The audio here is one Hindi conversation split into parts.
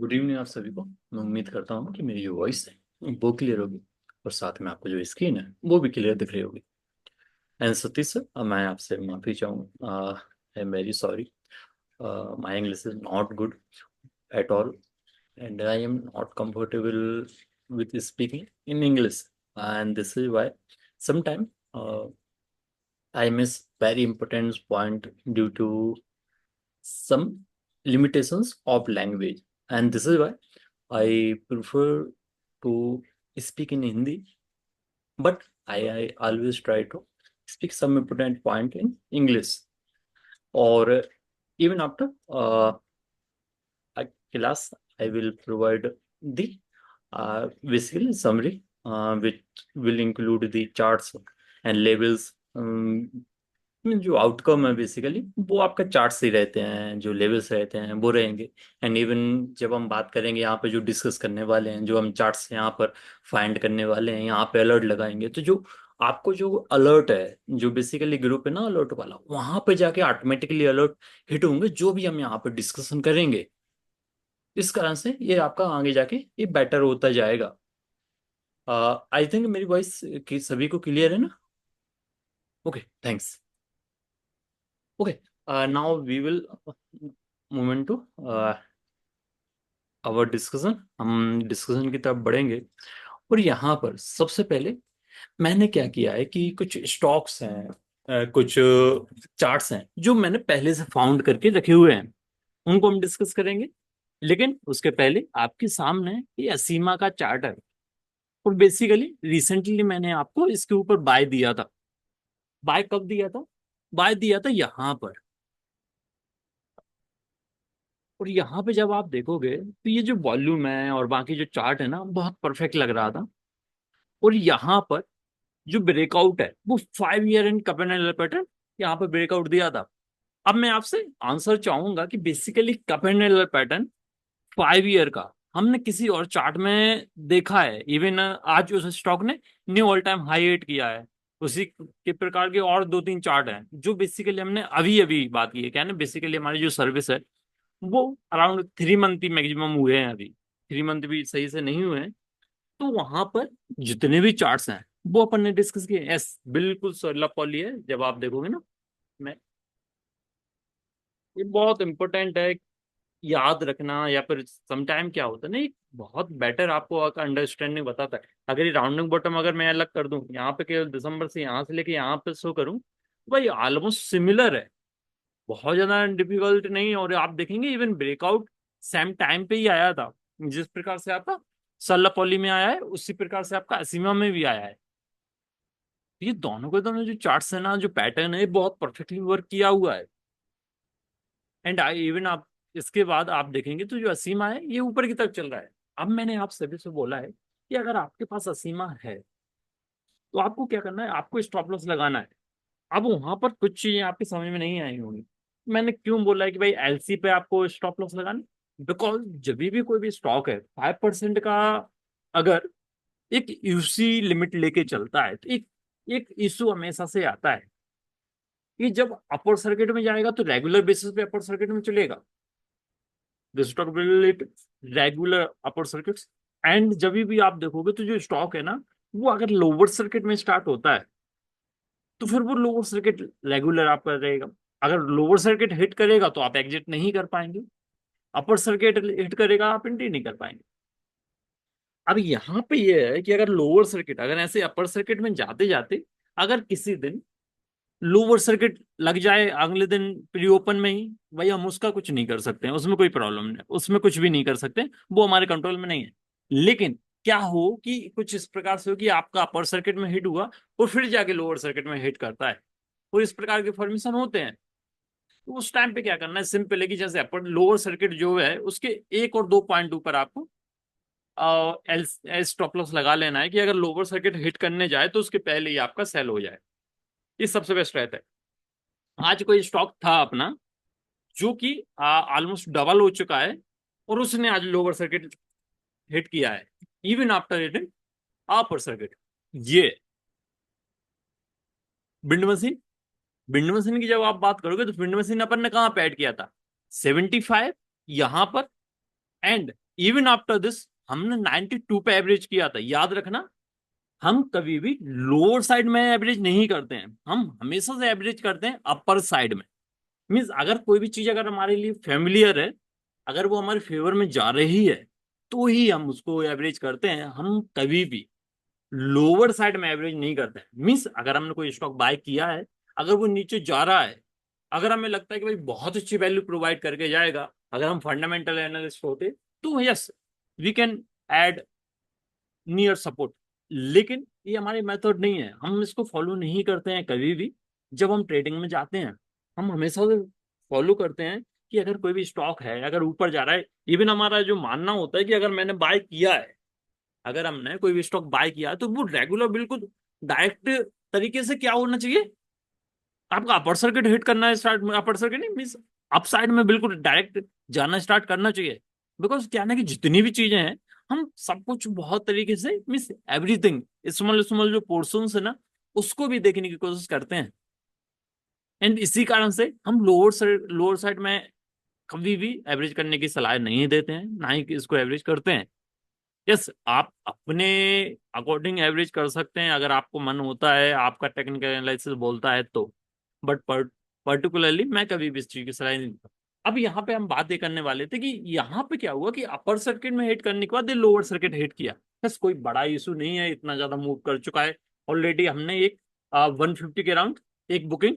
गुड इवनिंग आप सभी को। मैं उम्मीद करता हूँ कि मेरी जो वॉइस है वो क्लियर होगी और साथ में आपको जो स्क्रीन है वो भी क्लियर दिख रही होगी। एंड सतीश सर, मैं आपसे माफ़ी चाहूँ। I am very sorry. My English is not good at all and I am not comfortable with speaking in English, and this is why sometime I miss very important point due to some limitations of language, and this is why I prefer to speak in Hindi, but I always try to speak some important point in English. Or even after a class, I will provide the basically summary, which will include the charts and labels. जो आउटकम है बेसिकली वो आपका चार्ट से ही रहते हैं, जो लेवल्स रहते हैं वो रहेंगे। एंड इवन जब हम बात करेंगे यहाँ पे जो डिस्कस करने वाले हैं, जो हम चार्ट्स यहाँ पर फाइंड करने वाले हैं, यहाँ पे अलर्ट लगाएंगे, तो जो आपको जो अलर्ट है, जो बेसिकली ग्रुप है ना अलर्ट वाला, वहां पे जाके ऑटोमेटिकली अलर्ट हिट होंगे जो भी हम यहाँ पे डिस्कशन करेंगे। इस कारण से ये आपका आगे जाके ये बेटर होता जाएगा। आई थिंक मेरी वॉइस की सभी को क्लियर है ना? Okay, thanks. Okay, now we will move to our discussion. हम डिस्कशन की तरफ बढ़ेंगे और यहाँ पर सबसे पहले मैंने क्या किया है कि कुछ स्टॉक्स हैं, कुछ चार्ट्स हैं जो मैंने पहले से फाउंड करके रखे हुए हैं, उनको हम डिस्कस करेंगे। लेकिन उसके पहले आपके सामने ये असीमा का चार्ट है, और बेसिकली रिसेंटली मैंने आपको इसके ऊपर बाय दिया था। बाय कब दिया था? बाय दिया था यहाँ पर। और यहाँ पे जब आप देखोगे तो ये जो वॉल्यूम है और बाकी जो चार्ट है ना, बहुत परफेक्ट लग रहा था। और यहाँ पर जो ब्रेकआउट है वो 5 ईयर एंड कपेनल पैटर्न यहाँ पर ब्रेकआउट दिया था। अब मैं आपसे आंसर चाहूंगा कि बेसिकली कपेनल पैटर्न 5 ईयर का हमने किसी और चार्ट में देखा है? इवन आज उस स्टॉक ने knew all time high hit किया है। उसी के प्रकार के और दो तीन चार्ट हैं जो बेसिकली हमने अभी अभी बात की है। क्या है ना, बेसिकली हमारी जो सर्विस है वो अराउंड 3 मंथ ही मैक्सिमम हुए हैं, अभी 3 मंथ भी सही से नहीं हुए हैं। तो वहां पर जितने भी चार्ट्स हैं वो अपन ने डिस्कस किए। यस, बिल्कुल सोलह पॉली है। जब आप देखोगे ना, मैं ये बहुत इंपॉर्टेंट है याद रखना, या फिर समटाइम क्या होता है ना, एक बहुत बेटर आपको अंडरस्टैंडिंग बताता है। अगर ये राउंडिंग बॉटम अगर मैं अलग कर दूं, यहाँ पे केवल दिसंबर से यहाँ से लेके यहाँ पे शो करूं, तो भाई ऑलमोस्ट सिमिलर है, बहुत ज्यादा डिफिकल्ट नहीं है। और आप देखेंगे इवन ब्रेकआउट सेम टाइम पे ही आया था। जिस प्रकार से आपका सल्लापॉली में आया है उसी प्रकार से आपका असीमा में भी आया है। ये दोनों के दोनों जो चार्ट्स है ना, जो पैटर्न है, ये बहुत परफेक्टली वर्क किया हुआ है। एंड आई इवन आप इसके बाद आप देखेंगे तो जो असीमा है ये ऊपर की तरफ चल रहा है। अब मैंने आप सभी से बोला है कि अगर आपके पास असीमा है तो आपको क्या करना है, आपको स्टॉप लॉस लगाना है। अब वहां पर कुछ चीजें आपके समझ में नहीं आई होंगी। मैंने क्यों बोला है कि भाई एलसी पे आपको स्टॉप लॉस लगाना? बिकॉज जब भी कोई भी स्टॉक है 5% का, अगर एक यूसी लिमिट लेके चलता है तो एक एक इशू हमेशा से आता है कि जब अपर सर्किट में जाएगा तो रेगुलर बेसिस पे अपर सर्किट में चलेगा। The stock will it regular upper circuits. And जब भी आप देखोगे तो जो स्टॉक है ना, वो अगर लोअर सर्किट में स्टार्ट होता है तो फिर वो लोअर सर्किट रेगुलर आपका रहेगा। अगर लोअर सर्किट हिट करेगा तो आप एग्जिट नहीं कर पाएंगे, अपर सर्किट हिट करेगा आप एंट्री नहीं कर पाएंगे। अब यहाँ पे ये है कि अगर लोअर सर्किट, अगर ऐसे अपर सर्किट में जाते जाते अगर किसी दिन लोअर सर्किट लग जाए अगले दिन प्री ओपन में ही, भाई हम उसका कुछ नहीं कर सकते हैं, उसमें कोई प्रॉब्लम नहीं, उसमें कुछ भी नहीं कर सकते, वो हमारे कंट्रोल में नहीं है। लेकिन क्या हो कि कुछ इस प्रकार से हो कि आपका अपर सर्किट में हिट हुआ और फिर जाके लोअर सर्किट में हिट करता है, और इस प्रकार के फॉर्मेशन होते हैं। तो उस टाइम पे क्या करना है, सिंपल है कि जैसे अपर लोअर सर्किट जो है उसके 1 और 2 पॉइंट ऊपर आपको एल स्टॉप लॉस लगा लेना है कि अगर लोअर सर्किट हिट करने जाए तो उसके पहले ही आपका सेल हो जाए। ये सबसे बेस्ट रहता है। आज कोई स्टॉक था अपना जो कि ऑलमोस्ट डबल हो चुका है, और उसने आज लोअर सर्किट हिट किया है even after hitting upper circuit. ये विंड मशीन। विंड मशीन की जब आप बात करोगे तो विंड मशीन अपन ने कहाँ पे ऐड किया था? 75 यहां पर, एंड इवन आफ्टर दिस हमने 92 पे एवरेज किया था, याद रखना। हम कभी भी लोअर साइड में एवरेज नहीं करते हैं, हम हमेशा से एवरेज करते हैं अपर साइड में। मीन्स अगर कोई भी चीज अगर हमारे लिए फेमिलियर है, अगर वो हमारे फेवर में जा रही है, तो ही हम उसको एवरेज करते हैं। हम कभी भी लोअर साइड में एवरेज नहीं करते हैं। मीन्स अगर हमने कोई स्टॉक बाय किया है, अगर वो नीचे जा रहा है, अगर हमें लगता है कि भाई बहुत अच्छी वैल्यू प्रोवाइड करके जाएगा, अगर हम फंडामेंटल एनालिस्ट होते, तो yes, we can add near support. लेकिन ये हमारी मेथड नहीं है, हम इसको फॉलो नहीं करते हैं कभी भी। जब हम ट्रेडिंग में जाते हैं, हम हमेशा से फॉलो करते हैं कि अगर कोई भी स्टॉक है, अगर ऊपर जा रहा है, इवन हमारा जो मानना होता है कि अगर मैंने बाय किया है, अगर हमने कोई भी स्टॉक बाय किया है, तो वो रेगुलर बिल्कुल डायरेक्ट तरीके से क्या होना चाहिए, आपका अपर सर्किट हिट करना है स्टार्ट, अपर सर्किट नहीं मीन अप साइड में बिल्कुल डायरेक्ट जाना स्टार्ट करना चाहिए। बिकॉज क्या है ना कि जितनी भी चीजें हैं, हम सब कुछ बहुत तरीके से मीन्स एवरीथिंग स्मॉल स्मॉल जो पोर्शन है ना, उसको भी देखने की कोशिश करते हैं। एंड इसी कारण से हम लोअर साइड में कभी भी एवरेज करने की सलाह नहीं देते हैं, ना ही इसको एवरेज करते हैं। यस, आप अपने अकॉर्डिंग एवरेज कर सकते हैं अगर आपको मन होता है, आपका टेक्निकल एनालिसिस बोलता है तो। बट पर्टिकुलरली मैं कभी भी इस चीज की सलाह नहीं देता। अब यहाँ पे हम बात ये करने वाले थे कि यहाँ पे क्या हुआ कि अपर सर्किट में हिट करने के बाद ये लोअर सर्किट हिट किया। बस कोई बड़ा इशू नहीं है, इतना ज्यादा मूव कर चुका है ऑलरेडी। हमने एक 150 के अराउंड एक बुकिंग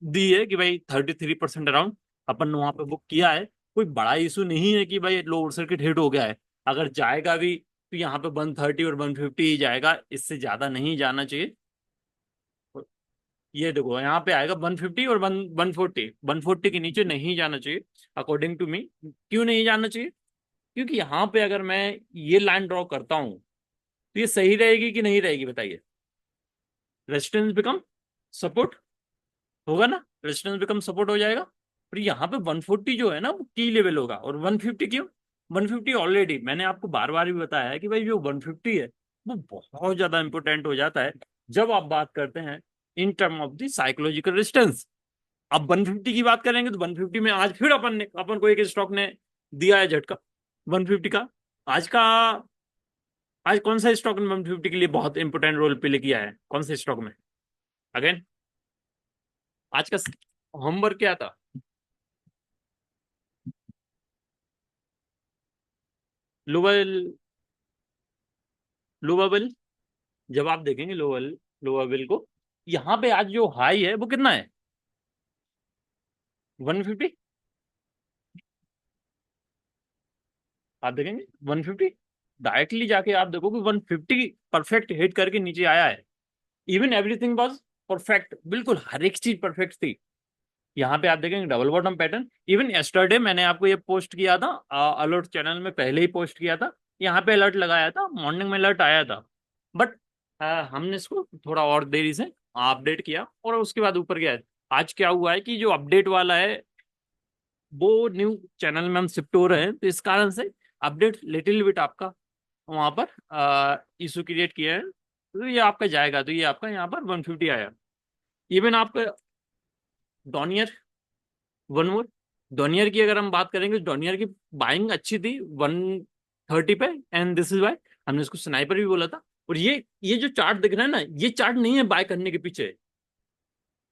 दी है कि भाई 33% अराउंड अपन वहां पे बुक किया है। कोई बड़ा इशू नहीं है कि भाई लोअर सर्किट हिट हो गया है। अगर जाएगा भी तो यहाँ पे 130 और 150 ही जाएगा, इससे ज्यादा नहीं जाना चाहिए। ये देखो यहाँ पे आएगा 150 और 140, 140 के नीचे नहीं जाना चाहिए अकॉर्डिंग टू मी। क्यों नहीं जाना चाहिए? क्योंकि यहाँ पे अगर मैं ये लाइन ड्रॉ करता हूँ, तो ये सही रहेगी कि नहीं रहेगी बताइए? रेजिस्टेंस बिकम सपोर्ट होगा ना, रेजिस्टेंस बिकम सपोर्ट हो जाएगा। पर यहाँ पे 140 जो है ना, वो की लेवल होगा। और 150 क्यों? 150 ऑलरेडी मैंने आपको बार बार भी बताया है कि भाई जो 150 है, वो बहुत ज्यादा इंपॉर्टेंट हो जाता है जब आप बात करते हैं इन term of the psychological resistance. अब 150 की बात करेंगे तो 150 में आज फिर अपन को एक स्टॉक ने दिया है झटका 150 का। आज का आज कौन सा स्टॉक ने 150 के लिए बहुत इंपॉर्टेंट रोल प्ले किया है? कौन से स्टॉक में? अगेन, आज का होमवर्क क्या था? Lower lower bill. जब आप देखेंगे लोअर बिल को, यहाँ पे आज जो हाई है वो कितना है? 150। आप देखेंगे 150, डायरेक्टली जाके आप देखोगे 150 परफेक्ट हिट करके नीचे आया है। इवन एवरीथिंग वाज परफेक्ट, बिल्कुल हर एक चीज परफेक्ट थी। यहाँ पे आप देखेंगे double bottom pattern. Even yesterday मैंने आपको ये पोस्ट किया था, अलर्ट चैनल में पहले ही पोस्ट किया था, यहाँ पे अलर्ट लगाया था, मॉर्निंग में अलर्ट आया था। बट हमने इसको थोड़ा और देरी से अपडेट किया और उसके बाद ऊपर गया है। आज क्या हुआ है कि जो अपडेट वाला है, वो न्यू चैनल में हम शिफ्ट हो रहे हैं, तो इस कारण से अपडेट लिटिल बिट आपका वहां पर इशू क्रिएट किया है। तो ये आपका जाएगा, तो ये आपका यहाँ पर 150 आया। इवन आपका डॉनियर, वन मोर, डॉनियर की अगर हम बात करेंगे, डॉनियर की बाइंग अच्छी थी 130 पे, एंड दिस इज वाई हमने इसको स्नाइपर भी बोला था। और ये जो चार्ट दिख रहा है ना, ये चार्ट नहीं है बाय करने के पीछे।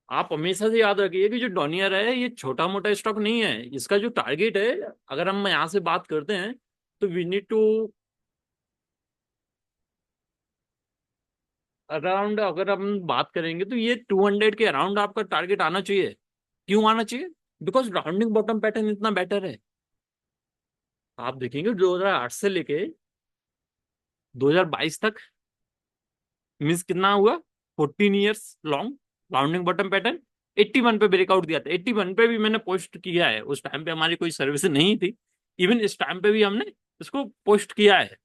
आप हमेशा से याद रखिए कि जो डॉनियर है, ये छोटा मोटा स्टॉक नहीं है। इसका जो टारगेट है, अगर हम यहाँ से बात करते हैं, तो वी नीड टू अराउंड, अगर हम बात करेंगे तो ये 200 के अराउंड आपका टारगेट आना चाहिए। क्यों आना चाहिए? बिकॉज राउंडिंग बॉटम पैटर्न इतना बेटर है। आप देखेंगे 2008 से लेके 2022 तक, मीन्स कितना हुआ, 14 years long rounding bottom pattern. 81 पे ब्रेकआउट दिया था, 81 पे भी मैंने पोस्ट किया है। उस टाइम पे हमारी कोई सर्विस नहीं थी, इवन इस टाइम पे भी हमने इसको पोस्ट किया है।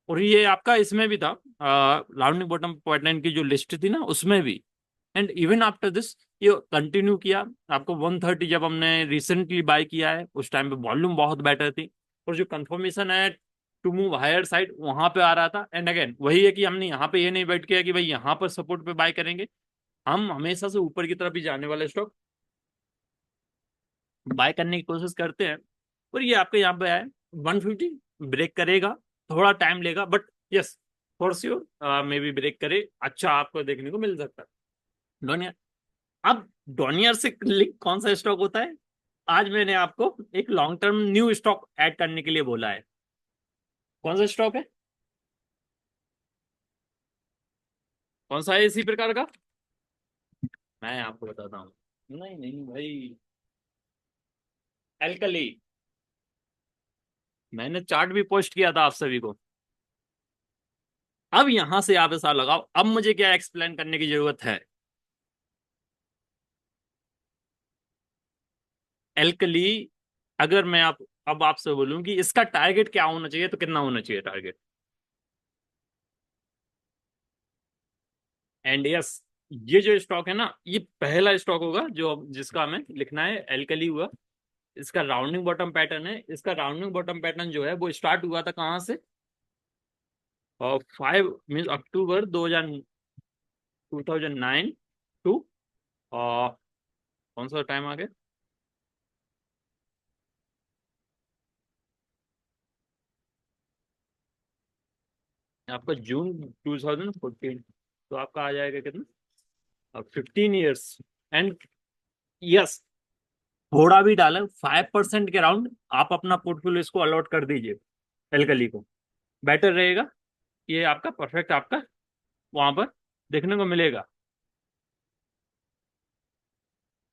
और ये आपका इसमें भी था, राउंडिंग बॉटम पैटर्न की जो लिस्ट थी ना, उसमें भी। एंड इवन आफ्टर दिस ये कंटिन्यू किया। आपको 130 जब हमने रिसेंटली बाय किया है, उस टाइम पे वॉल्यूम बहुत बेटर थी, और जो कंफर्मेशन है टू मूव हायर साइड वहां पे आ रहा था। एंड अगेन वही है कि हमने यहाँ पे ये नहीं बैठ किया कि भाई यहाँ पर सपोर्ट पे बाय करेंगे। हम हमेशा से ऊपर की तरफ ही जाने वाले स्टॉक, बाय करने की कोशिश करते हैं। और ये आपके यहाँ पे आए 150 ब्रेक करेगा, थोड़ा टाइम लेगा, but yes, for sure maybe break करे, अच्छा आपको देखने को मिल सकता है डोनियर। अब डोनियर से लिंक कौन सा स्टॉक होता है? आज मैंने आपको एक long term new stock add करने के लिए बोला है। कौन सा स्टॉक है? कौन सा है इसी प्रकार का? मैं आपको बताता हूँ। नहीं नहीं भाई, एल्कली। मैंने चार्ट भी पोस्ट किया था आप सभी को। अब यहां से आप ऐसा लगाओ, अब मुझे क्या एक्सप्लेन करने की जरूरत है? एल्कली, अगर मैं आप अब आपसे बोलूं कि इसका टारगेट क्या होना चाहिए, तो कितना होना चाहिए टारगेट? एंड यस, ये जो स्टॉक है ना, ये पहला स्टॉक होगा जो जिसका हमें लिखना है। एल्कली हुआ, इसका राउंडिंग बॉटम पैटर्न है। इसका राउंडिंग बॉटम पैटर्न जो है वो स्टार्ट हुआ था कहाँ से? और 5 मीन अक्टूबर 2009 टू कौन सा टाइम आ गया आपका? जून 2014। तो आपका आ जाएगा कितना? 15 ईयर्स। एंड यस, थोड़ा भी डालें 5% के राउंड, आप अपना पोर्टफोलियो इसको अलॉट कर दीजिए एल्कली को, बेटर रहेगा। ये आपका परफेक्ट आपका वहां पर देखने को मिलेगा।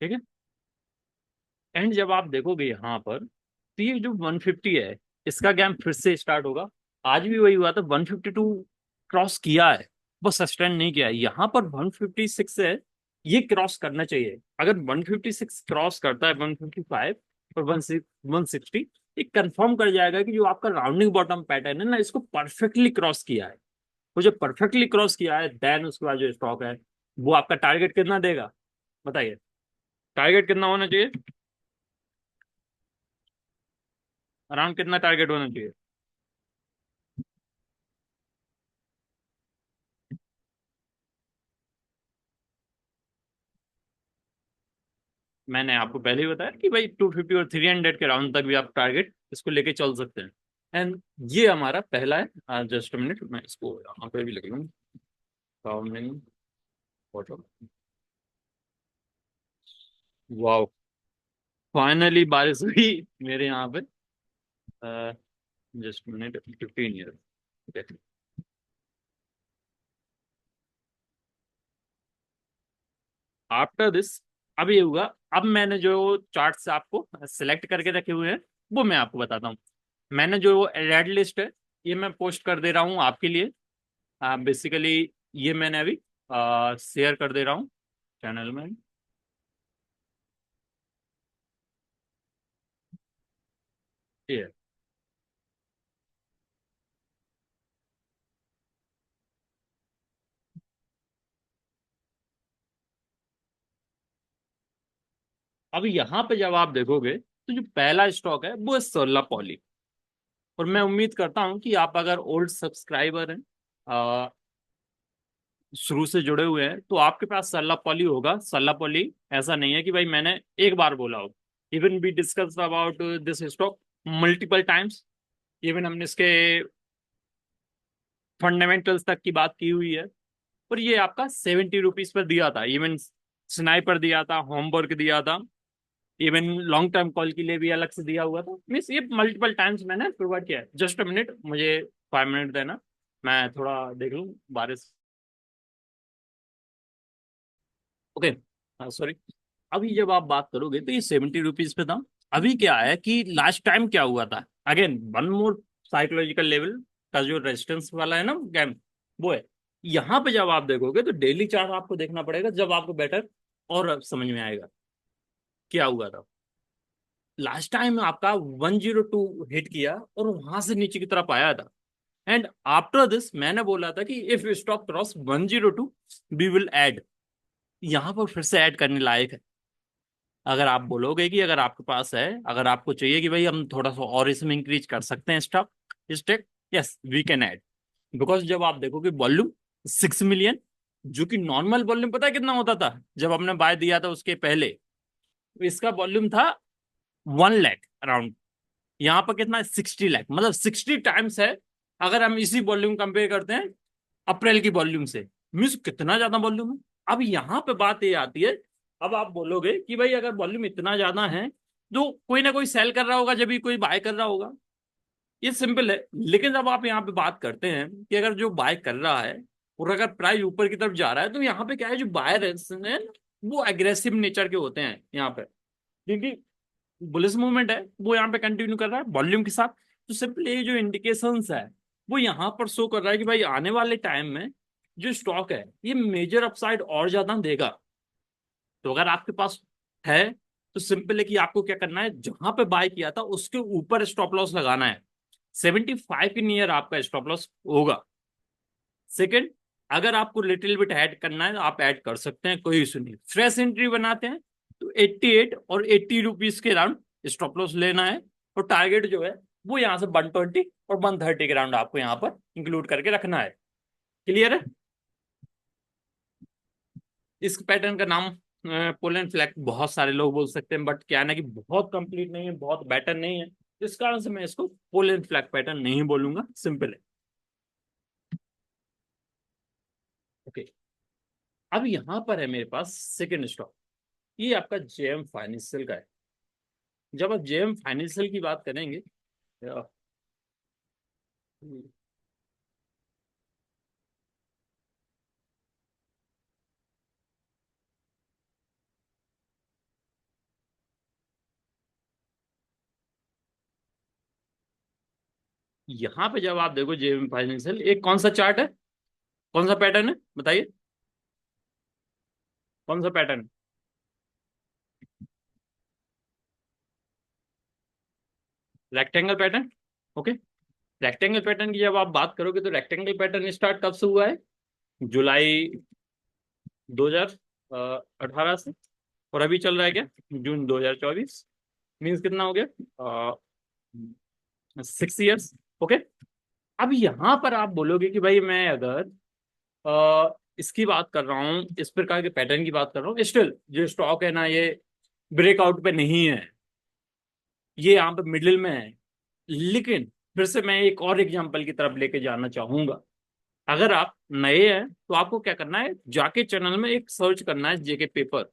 ठीक है। एंड जब आप देखोगे यहाँ पर, तो ये जो 150 है, इसका गेम फिर से स्टार्ट होगा। आज भी वही हुआ था, 152 क्रॉस किया है, वो सस्टेन नहीं किया है। यहाँ पर 156 है, ये क्रॉस करना चाहिए। अगर 156 क्रॉस करता है 155 और 160, ये कंफर्म कर जाएगा कि जो आपका राउंडिंग बॉटम पैटर्न है ना, इसको परफेक्टली क्रॉस किया है। वो जो परफेक्टली क्रॉस किया है, देन उसके बाद जो स्टॉक है, वो आपका टारगेट कितना देगा? बताइए, टारगेट कितना होना चाहिए? अराउंड कितना टारगेट होना चाहिए? मैंने आपको पहले ही बताया कि भाई 250 और 300 के राउंड तक भी आप टारगेट इसको लेके चल सकते हैं। एंड ये हमारा पहला है। जस्ट मिनट, मैं इसको यहाँ पे भी लिख लूँ। फोटो। वाओ, फाइनली बारिश हुई मेरे यहाँ पे। Just minute, 15 year. After this, अब ये होगा। अब मैंने जो चार्ट्स आपको सिलेक्ट करके रखे हुए हैं, वो मैं आपको बताता हूँ। मैंने जो रेड लिस्ट है, ये मैं पोस्ट कर दे रहा हूँ आपके लिए। बेसिकली ये मैंने अभी शेयर कर दे रहा हूँ चैनल में। ये है। अब यहाँ पे जब आप देखोगे, तो जो पहला स्टॉक है वो है सोलर पॉली। और मैं उम्मीद करता हूँ कि आप अगर ओल्ड सब्सक्राइबर हैं, शुरू से जुड़े हुए हैं, तो आपके पास सल्ला पॉली होगा। सल्ला पॉली ऐसा नहीं है कि भाई मैंने एक बार बोला हो। Even we discuss about this stock multiple times. Even हमने इसके फंडामेंटल्स तक की बात की हुई है। और ये आपका 70 रुपीज पर दिया था। इवन स्नाइपर दिया था, होमवर्क दिया था, इवन लॉन्ग टर्म कॉल के लिए भी अलग से दिया हुआ था। मीन्स ये मल्टीपल टाइम्स मैंने प्रोवाइड किया है। जस्ट अ मिनट, मुझे 5 मिनट देना, मैं थोड़ा देख लूँ बारिश। Okay, sorry. अभी जब आप बात करोगे तो ये 70 रुपीज पे था। अभी क्या है कि लास्ट टाइम क्या हुआ था, again one more psychological level का जो रेजिस्टेंस वाला है ना गेम, वो है। यहाँ पे जब आप देखोगे तो डेली चार्ट आपको देखना पड़ेगा, जब आपको बेटर और समझ में आएगा क्या हुआ था। लास्ट टाइम आपका 102 हिट किया और वहां से नीचे की तरफ आया था। एंड आफ्टर दिस मैंने बोला था कि if stock cross 102 we will add. यहाँ पर फिर से ऐड करने लायक है। अगर आप बोलोगे कि अगर आपके पास है, अगर आपको चाहिए कि भाई हम थोड़ा सा और इसमें इंक्रीज कर सकते हैं stock stake, yes we can add. Because जब आप देखोगे वॉल्यूम 6 मिलियन, जो कि नॉर्मल वॉल्यूम पता है कितना होता था जब हमने बाय दिया था उसके पहले? इसका वॉल्यूम था 1 लाख अराउंड। यहाँ पर कितना है 60 लाख, मतलब 60 टाइम्स है। अगर हम इसी वॉल्यूम कंपेयर करते हैं अप्रैल की वॉल्यूम से, मीन्स कितना ज्यादा वॉल्यूम है। अब यहाँ पे बात ये आती है, अब आप बोलोगे कि भाई अगर वॉल्यूम इतना ज्यादा है तो कोई ना कोई सेल कर रहा होगा जब भी कोई बाय कर रहा होगा, ये सिंपल है। लेकिन जब आप यहाँ पे बात करते हैं कि अगर जो बाय कर रहा है और अगर प्राइस ऊपर की तरफ जा रहा है, तो यहाँ पे क्या है, जो बायर्स हैं वो एग्रेसिव नेचर के होते हैं यहाँ पे, क्योंकि बुलिश मूवमेंट है वो यहाँ पे कंटिन्यू कर रहा है वॉल्यूम के साथ। तो सिंपल ये जो इंडिकेशंस है वो यहाँ पर शो कर रहा है कि भाई आने वाले टाइम में जो स्टॉक है ये मेजर अपसाइड और ज्यादा देगा। तो अगर आपके पास है तो सिंपल है कि आपको क्या करना है, जहां पे बाय किया था उसके ऊपर स्टॉप लॉस लगाना है। 75 के नियर आपका स्टॉप लॉस होगा। सेकंड, अगर आपको लिटिल बिट ऐड करना है तो आप ऐड कर सकते हैं, कोई इशू नहीं। फ्रेश एंट्री बनाते हैं तो 88 और 80 रुपीज के राउंड स्टॉप लॉस लेना है, और टारगेट जो है वो यहाँ से 120 और 130 के राउंड आपको यहाँ पर इंक्लूड करके रखना है। क्लियर है? इस पैटर्न का नाम पोलैंड फ्लैग बहुत सारे लोग बोल सकते हैं, बट क्या है ना कि बहुत कंप्लीट नहीं है, बहुत बेटर नहीं है, इस कारण से मैं इसको पोलैंड फ्लैग पैटर्न नहीं बोलूंगा, सिंपल है। ओके, अब यहाँ पर है मेरे पास सेकेंड स्टॉक, ये आपका जेएम फाइनेंशियल का है। जब आप जेएम फाइनेंशियल की बात करेंगे, अ, यहाँ पे जब आप देखो जेएम फाइनेंशियल, एक कौन सा चार्ट है, कौन सा पैटर्न है बताइए, कौन सा pattern? Rectangle pattern. Okay, rectangle pattern की जब आप बात करोगे तो रेक्टेंगल पैटर्न स्टार्ट कब से हुआ है? जुलाई 2018 से, और अभी चल रहा है क्या, जून 2024। मीन्स कितना हो गया, 6 इयर्स। ओके, अब यहाँ पर आप बोलोगे कि भाई मैं अगर इसकी बात कर रहा हूँ, इस प्रकार के पैटर्न की बात कर रहा हूँ, स्टिल जो स्टॉक है ना ये ब्रेकआउट पे नहीं है, ये यहाँ पे मिडिल में है। लेकिन फिर से मैं एक और एग्जांपल की तरफ लेके जाना चाहूंगा। अगर आप नए हैं तो आपको क्या करना है, जाके चैनल में एक सर्च करना है जेके पेपर,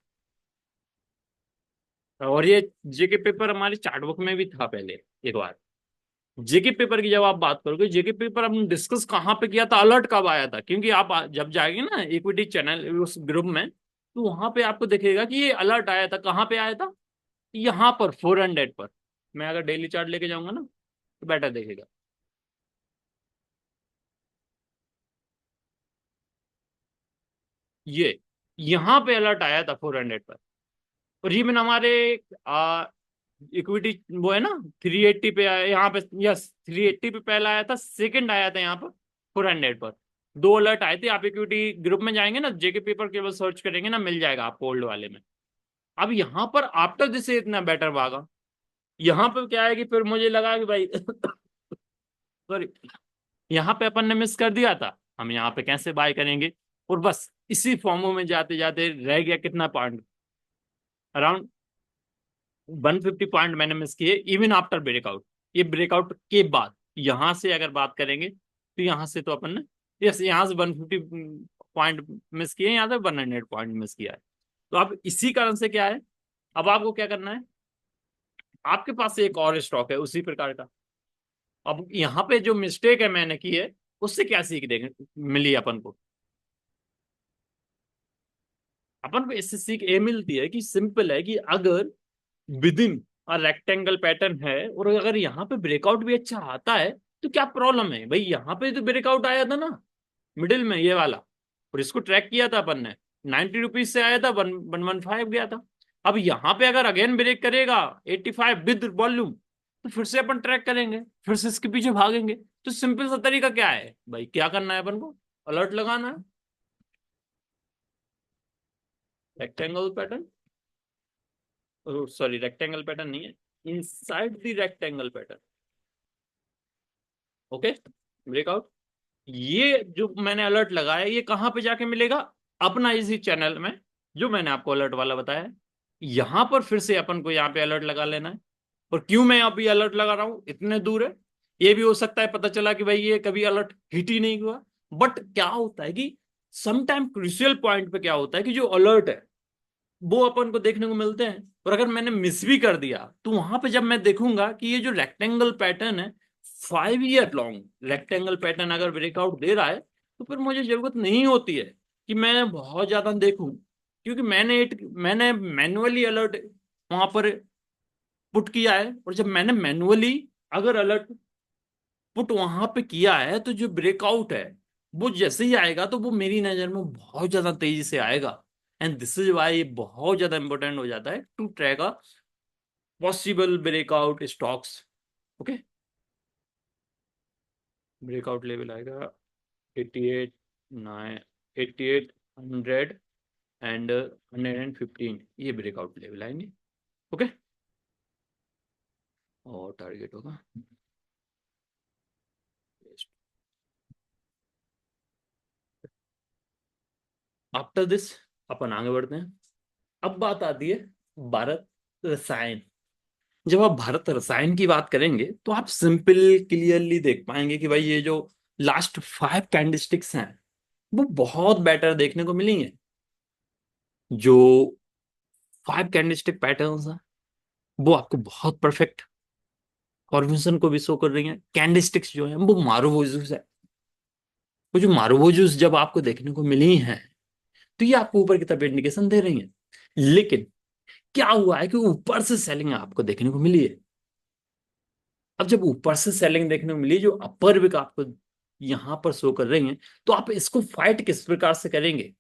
और ये जेके पेपर हमारे चार्ट बुक में भी था पहले एक बार। जेके पेपर की जब आप बात करोगे, जेके पेपर हमने डिस्कस कहाँ पे किया था, अलर्ट कब आया था, क्योंकि आप जब जाएंगे ना इक्विटी चैनल उस ग्रुप में, तो वहां पे आपको दिखेगा कि ये अलर्ट आया था, कहाँ पे आया था, यहाँ पर 400 पर। मैं अगर डेली चार्ट लेके जाऊंगा ना तो बेटर देखेगा। ये यहाँ पे अलर्ट आया था 400 पर, और ये मैंने हमारे इक्विटी वो है ना 380 पे आया यहाँ पे, यस 380 पे पहला आया था, सेकंड आया था यहाँ पर 400 पर। दो अलर्ट आए थे, आप इक्विटी ग्रुप में जाएंगे ना, जेके पेपर केवल सर्च करेंगे ना, मिल जाएगा आपको ओल्ड वाले में। अब यहाँ पर आफ्टर दिस इतना बेटर भागा, यहाँ पे क्या है कि फिर मुझे लगा कि भाई सॉरी, यहाँ पे अपन ने मिस कर दिया था, हम यहाँ पे कैसे बाय करेंगे, और बस इसी फॉर्मो में जाते जाते रह गया कितना पॉइंट, अराउंड 150 पॉइंट मैंने मिस किए इवन आफ्टर ब्रेकआउट। ये ब्रेकआउट के बाद यहां से अगर बात करेंगे तो यहां से तो अपन ने, यस यहाँ से 150 पॉइंट मिस किए, यहाँ से 100 पॉइंट मिस किया है। तो अब इसी कारण से क्या है, अब आपको क्या करना है, आपके पास एक और स्टॉक है उसी प्रकार का। अब यहाँ पे जो मिस्टेक है मैंने की है, उससे क्या सीख देंगे मिली अपन को, अपन को इससे सीख ये मिलती है कि सिंपल है कि अगर विद इन और रेक्टेंगल पैटर्न है, और अगर यहाँ पे ब्रेकआउट भी अच्छा आता है तो क्या प्रॉब्लम है भाई, यहाँ पे तो ब्रेकआउट आया था ना मिडिल में ये वाला, और इसको ट्रैक किया था अपन ने, 90 रुपीज से आया था 115 गया था। अब यहाँ पे अगर अगेन ब्रेक करेगा 85 विद वॉल्यूम, तो फिर से अपन ट्रैक करेंगे, फिर से इसके पीछे भागेंगे। तो सिंपल सा तरीका क्या है भाई, क्या करना है अपन को, अलर्ट लगाना है, rectangle pattern, sorry rectangle pattern नहीं है, inside the rectangle pattern. Okay, breakout, ये जो मैंने अलर्ट लगाया ये कहां पे जाके मिलेगा, अपना इसी चैनल में जो मैंने आपको अलर्ट वाला बताया है, यहां पर फिर से अपन को यहाँ पे अलर्ट लगा लेना है। और क्यों मैं अभी अलर्ट लगा रहा हूं, इतने दूर है। ये भी हो सकता है पता चला कि भाई ये कभी अलर्ट हिट ही नहीं हुआ। बट क्या होता है कि सम टाइम क्रूशियल पॉइंट पे क्या होता है कि जो अलर्ट है वो अपन को देखने को मिलते हैं, और अगर मैंने मिस भी कर दिया तो वहां पे जब मैं देखूंगा कि ये जो रेक्टेंगल पैटर्न है 5 ईयर लॉन्ग रेक्टेंगल पैटर्न अगर ब्रेकआउट दे रहा है, तो फिर मुझे जरूरत नहीं होती है कि मैं बहुत ज्यादा देखूं, क्योंकि मैंने मैनुअली अलर्ट वहां पर पुट किया है। और जब मैंने मैनुअली अगर अलर्ट पुट वहां पे किया है, तो जो ब्रेकआउट है वो जैसे ही आएगा तो वो मेरी नजर में बहुत ज्यादा तेजी से आएगा। एंड दिस इज वाई ये बहुत ज्यादा इंपॉर्टेंट हो जाता है to track a possible breakout stocks. Okay, breakout level आएगा 88, 9, 88, 100 एंड 115, ये ब्रेकआउट लेवल आएंगे। ओके, और टारगेट होगा आफ्टर दिस। अपन आगे बढ़ते हैं। अब बात आती है भारत रसायन। जब आप भारत रसायन की बात करेंगे तो आप सिंपल क्लियरली देख पाएंगे कि भाई ये जो लास्ट 5 कैंडलस्टिक्स हैं वो बहुत बेटर देखने को मिली हैं। जो 5 कैंडलस्टिक पैटर्न्स हैं वो आपको बहुत परफेक्ट फॉर्मेशन को भी शो कर रही हैं। कैंडलस्टिक्स जो है वो मारुवोजुस है। वो जो मारुवोजुस जब आपको देखने को मिली हैं तो ये आपको ऊपर की तरफ इंडिकेशन दे रही हैं। लेकिन क्या हुआ है कि ऊपर से सेलिंग आपको देखने को मिली है। अब जब ऊपर से सेलिंग देखने को मिली जो अपर विक आपको यहां पर शो कर रही हैं, तो आप इसको फाइट किस प्रकार से करेंगे?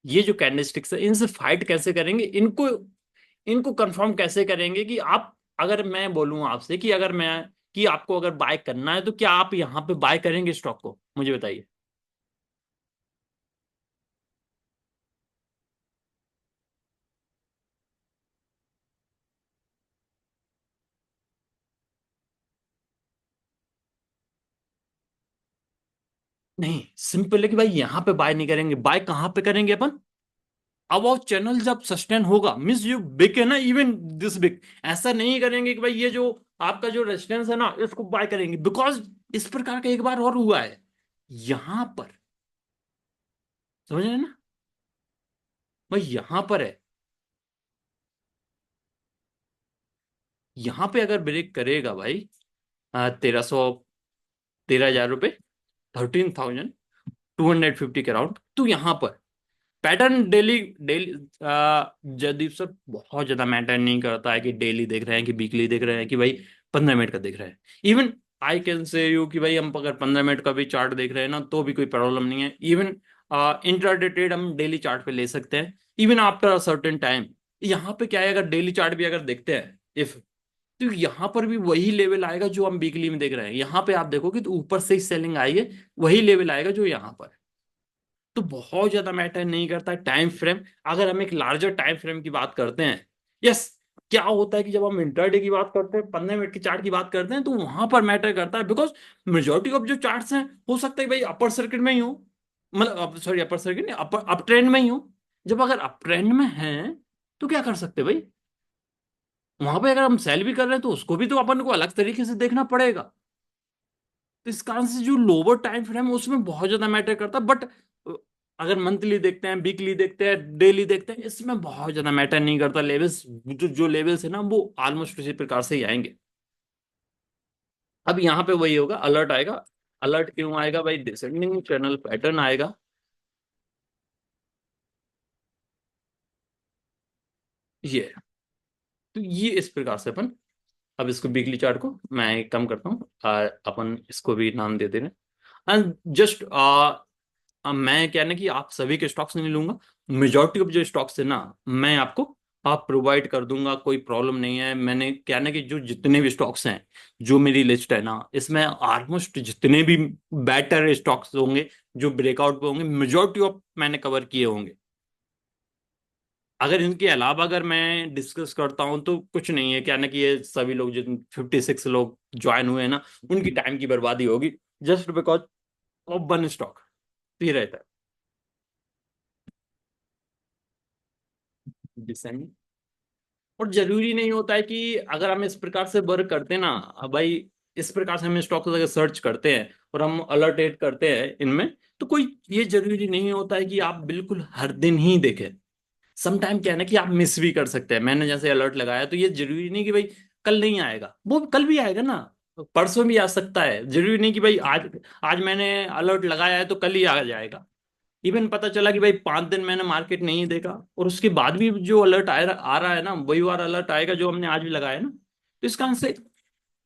ये जो कैंडलस्टिक्स है इनसे फाइट कैसे करेंगे, इनको इनको कंफर्म कैसे करेंगे कि आप, अगर मैं बोलूं आपसे कि अगर मैं कि आपको अगर बाय करना है तो क्या आप यहां पे बाय करेंगे स्टॉक को, मुझे बताइए। नहीं, सिंपल है कि भाई यहां पे बाय नहीं करेंगे। बाय कहां पे करेंगे अपन? अब वो चैनल जब सस्टेन होगा मीन्स जो बिग है ना, इवन दिस बिग, ऐसा नहीं करेंगे कि भाई ये जो आपका जो रेजिस्टेंस है ना इसको बाय करेंगे, बिकॉज इस प्रकार का एक बार और हुआ है यहां पर। समझ रहे हैं ना? भाई यहां पर है, यहां पे अगर ब्रेक करेगा भाई 1300, 13,000 रुपये, 13,250 के अराउंड, तो यहां पर pattern daily daily Jaydeep sir बहुत ज्यादा मैटर नहीं करता है कि डेली देख रहे हैं कि वीकली देख रहे हैं कि भाई 15 मिनट का देख रहे हैं। Even I can say you कि भाई हम अगर 15 मिनट का भी चार्ट देख रहे हैं ना तो भी कोई प्रॉब्लम नहीं है। इवन इंट्राडे ट्रेड हम डेली चार्ट पे ले सकते हैं even after a certain time. यहाँ पे क्या है, अगर डेली चार्ट भी अगर देखते हैं इफ, तो यहाँ पर भी वही लेवल आएगा जो हम वीकली में देख रहे हैं। यहाँ पे आप देखोगे तो ऊपर से ही सेलिंग आई है, वही लेवल आएगा जो यहाँ पर है। तो बहुत ज्यादा मैटर नहीं करता टाइम फ्रेम। अगर हम एक लार्जर टाइम फ्रेम की बात करते हैं, यस, क्या होता है कि जब हम इंटरडे की बात करते हैं, 15 मिनट की चार्ट की बात करते हैं, तो वहां पर मैटर करता है बिकॉज मेजोरिटी ऑफ जो चार्ट्स हैं हो सकता है भाई अपर सर्किट में ही हो, मतलब सॉरी अपर सर्किट नहीं, अपर अप ट्रेंड में ही हो। जब अगर अप ट्रेंड में है तो क्या कर सकते हैं भाई, वहां पे अगर हम सेल भी कर रहे हैं तो उसको भी तो अपन को अलग तरीके से देखना पड़ेगा। तो इस कारण से जो लोअर टाइम फ्रेम है उसमें बहुत ज्यादा मैटर करता है। बट अगर मंथली देखते हैं, वीकली देखते हैं, डेली देखते हैं, इसमें बहुत ज्यादा मैटर नहीं करता। लेवल्स जो लेवल्स है ना वो ऑलमोस्ट उसी प्रकार से ही आएंगे। अब यहाँ पे वही होगा, अलर्ट आएगा। अलर्ट क्यों आएगा भाई? डिसेंडिंग चैनल पैटर्न आएगा। ये है। तो ये इस प्रकार से अपन, अब इसको वीकली चार्ट को मैं कम करता हूँ, अपन इसको भी नाम दे दे रहे हैं। एंड जस्ट मैं क्या ना कि आप सभी के स्टॉक्स नहीं लूंगा, मेजोरिटी ऑफ जो स्टॉक्स है ना मैं आपको आप प्रोवाइड कर दूंगा, कोई प्रॉब्लम नहीं है। मैंने क्या ना कि जो जितने भी स्टॉक्स हैं, जो मेरी लिस्ट है ना इसमें ऑलमोस्ट जितने भी बेटर स्टॉक्स होंगे जो ब्रेकआउट पे होंगे मेजोरिटी ऑफ मैंने कवर किए होंगे। अगर इनके अलावा अगर मैं डिस्कस करता हूं तो कुछ नहीं है, क्या ना कि ये सभी लोग जितने 56 लोग ज्वाइन हुए हैं ना उनकी टाइम की बर्बादी होगी just because of one stock. तो ये रहता है डिसेंड। और जरूरी नहीं होता है कि अगर हम इस प्रकार से वर्क करते हैं ना, अब भाई इस प्रकार से हम स्टॉक अगर सर्च करते हैं और हम अलर्ट करते हैं इनमें, तो कोई ये जरूरी नहीं होता है कि आप बिल्कुल हर दिन ही देखें। सम टाइम क्या है ना कि आप मिस भी कर सकते हैं। मैंने जैसे अलर्ट लगाया तो ये जरूरी नहीं कि भाई कल नहीं आएगा, वो कल भी आएगा ना, परसों भी आ सकता है। जरूरी नहीं कि भाई आज आज मैंने अलर्ट लगाया है तो कल ही आ जाएगा। इवन पता चला कि भाई 5 दिन मैंने मार्केट नहीं देखा और उसके बाद भी जो अलर्ट आ रहा है ना, वही वाला अलर्ट आएगा जो हमने आज भी लगाया ना। तो इसका आंसर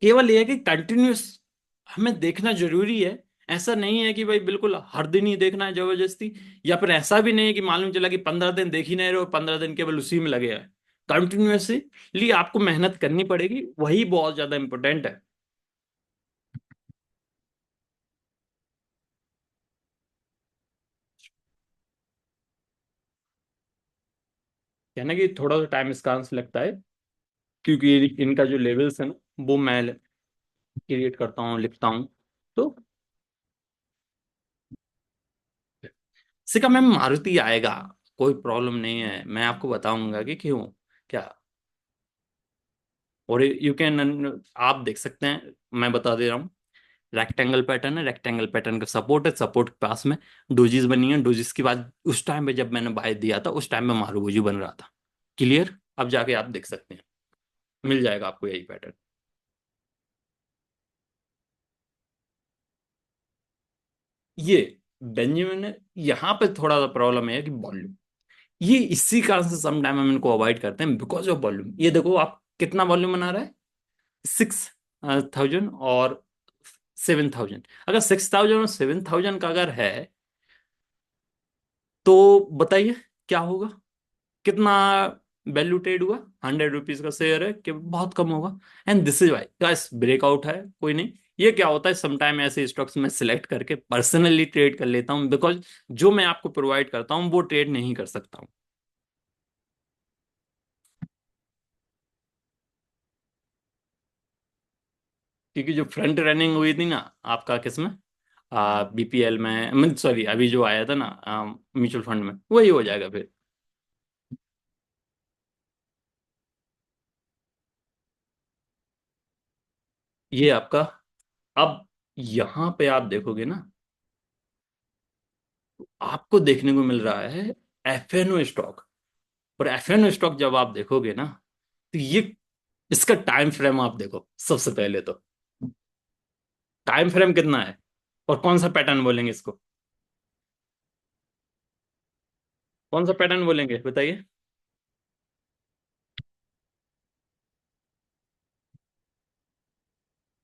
केवल ये है कि कंटिन्यूस हमें देखना जरूरी है। ऐसा नहीं है कि भाई बिल्कुल हर दिन ही देखना है जबरदस्ती, या फिर ऐसा भी नहीं है कि मालूम चला कि 15 दिन देख ही नहीं रहे और 15 दिन केवल उसी में लगे हैं। कंटिन्यूसली आपको मेहनत करनी पड़ेगी, वही बहुत ज्यादा इंपॉर्टेंट है। कहना कि थोड़ा सा टाइम इसका आंसर लगता है, क्योंकि इनका जो लेवल्स है ना, वो मैं क्रिएट करता हूँ, लिखता हूँ। तो सिका मैम मारुति आएगा, कोई प्रॉब्लम नहीं है, मैं आपको बताऊंगा कि क्यों क्या। और यू कैन आप देख सकते हैं, मैं बता दे रहा हूँ। रेक्टेंगल पैटर्न है, रेक्टेंगल पैटर्न का सपोर्ट है, सपोर्ट के पास में डोजीज बनी है, डोजीज के बाद उस टाइम पे जब मैंने बाय दिया था उस टाइम में मारुति बन रहा था। क्लियर, अब जाके आप देख सकते हैं, मिल जाएगा आपको यही पैटर्न। ये बेंजामिन है, यहाँ पे थोड़ा सा प्रॉब्लम है कि वॉल्यूम, ये इसी कारण से सम टाइम हम इनको अवॉइड करते हैं बिकॉज ऑफ वॉल्यूम। ये देखो आप कितना वॉल्यूम बना रहा है, 6,000 और 7,000। अगर 6,000 और 7,000 का अगर है तो बताइए क्या होगा, कितना वैल्यू ट्रेड हुआ। 100 रुपीज का शेयर है कि बहुत कम होगा। And this is why guys, breakout है कोई नहीं। ये क्या होता है, समटाइम ऐसे स्टॉक्स में सिलेक्ट करके पर्सनली ट्रेड कर लेता हूँ, बिकॉज जो मैं आपको प्रोवाइड करता हूँ वो ट्रेड नहीं कर सकता हूँ। क्योंकि जो फ्रंट रनिंग हुई थी ना आपका किसमें, बीपीएल में, सॉरी अभी जो आया था ना म्यूचुअल फंड में, वही हो जाएगा फिर। ये आपका, अब यहाँ पे आप देखोगे ना, आपको देखने को मिल रहा है एफएनओ स्टॉक। और एफएनओ स्टॉक जब आप देखोगे ना, तो ये इसका टाइम फ्रेम आप देखो सबसे पहले तो। टाइम फ्रेम कितना है और कौन सा पैटर्न बोलेंगे इसको, कौन सा पैटर्न बोलेंगे बताइए।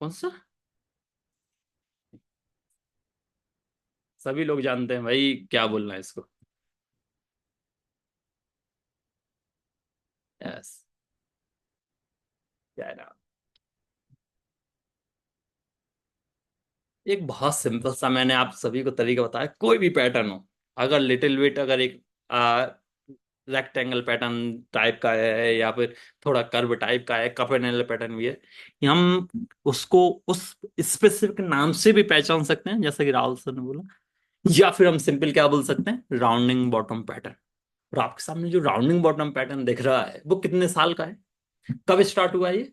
कौन सा, सभी लोग जानते हैं भाई क्या बोलना है इसको। यस, क्या है ना, एक बहुत सिंपल सा मैंने आप सभी को तरीका बताया। कोई भी पैटर्न हो, अगर लिटिल बिट अगर एक रेक्टेंगल पैटर्न टाइप का है या फिर थोड़ा कर्व टाइप का है, कप एंड एल पैटर्न भी है, हम उसको उस स्पेसिफिक नाम से भी पहचान सकते हैं, जैसे कि राहुल सर ने बोला। या फिर हम सिंपल क्या बोल सकते हैं, राउंडिंग बॉटम पैटर्न। और आपके सामने जो राउंडिंग बॉटम पैटर्न दिख रहा है वो कितने साल का है, कब स्टार्ट हुआ है ये।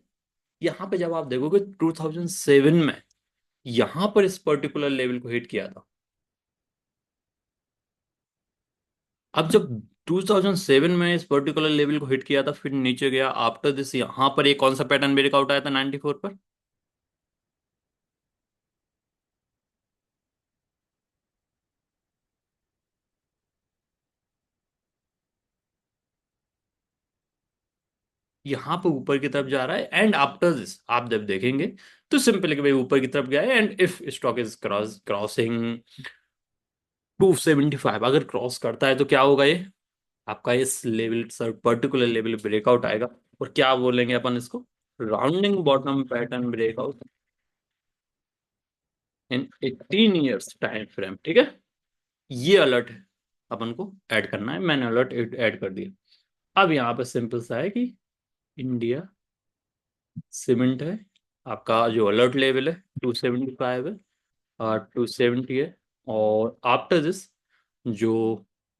यहाँ पे जब आप देखोगे 2007 में यहां पर इस पर्टिकुलर लेवल को हिट किया था। अब जब 2007 में इस पर्टिकुलर लेवल को हिट किया था, फिर नीचे गया, आफ्टर दिस यहां पर एक कौन सा पैटर्न ब्रेकआउट आया था 94 पर। यहां पर ऊपर की तरफ जा रहा है, एंड आफ्टर दिस आप जब देखेंगे तो सिंपल कि भाई ऊपर की तरफ गया है, and if stock is crossing 275, अगर क्रॉस करता है तो क्या होगा ये, आपका इस level sir particular level breakout आएगा। और क्या बोलेंगे अपन इसको, राउंडिंग बॉटम पैटर्न ब्रेकआउट इन 18 ईयर्स टाइम फ्रेम, ठीक है। ये अलर्ट अपन को ऐड करना है, मैंने अलर्ट ऐड कर दिया। अब यहाँ पे सिंपल सा है कि इंडिया सीमेंट है, आपका जो अलर्ट लेवल है 275 है और 270 है। और आफ्टर दिस जो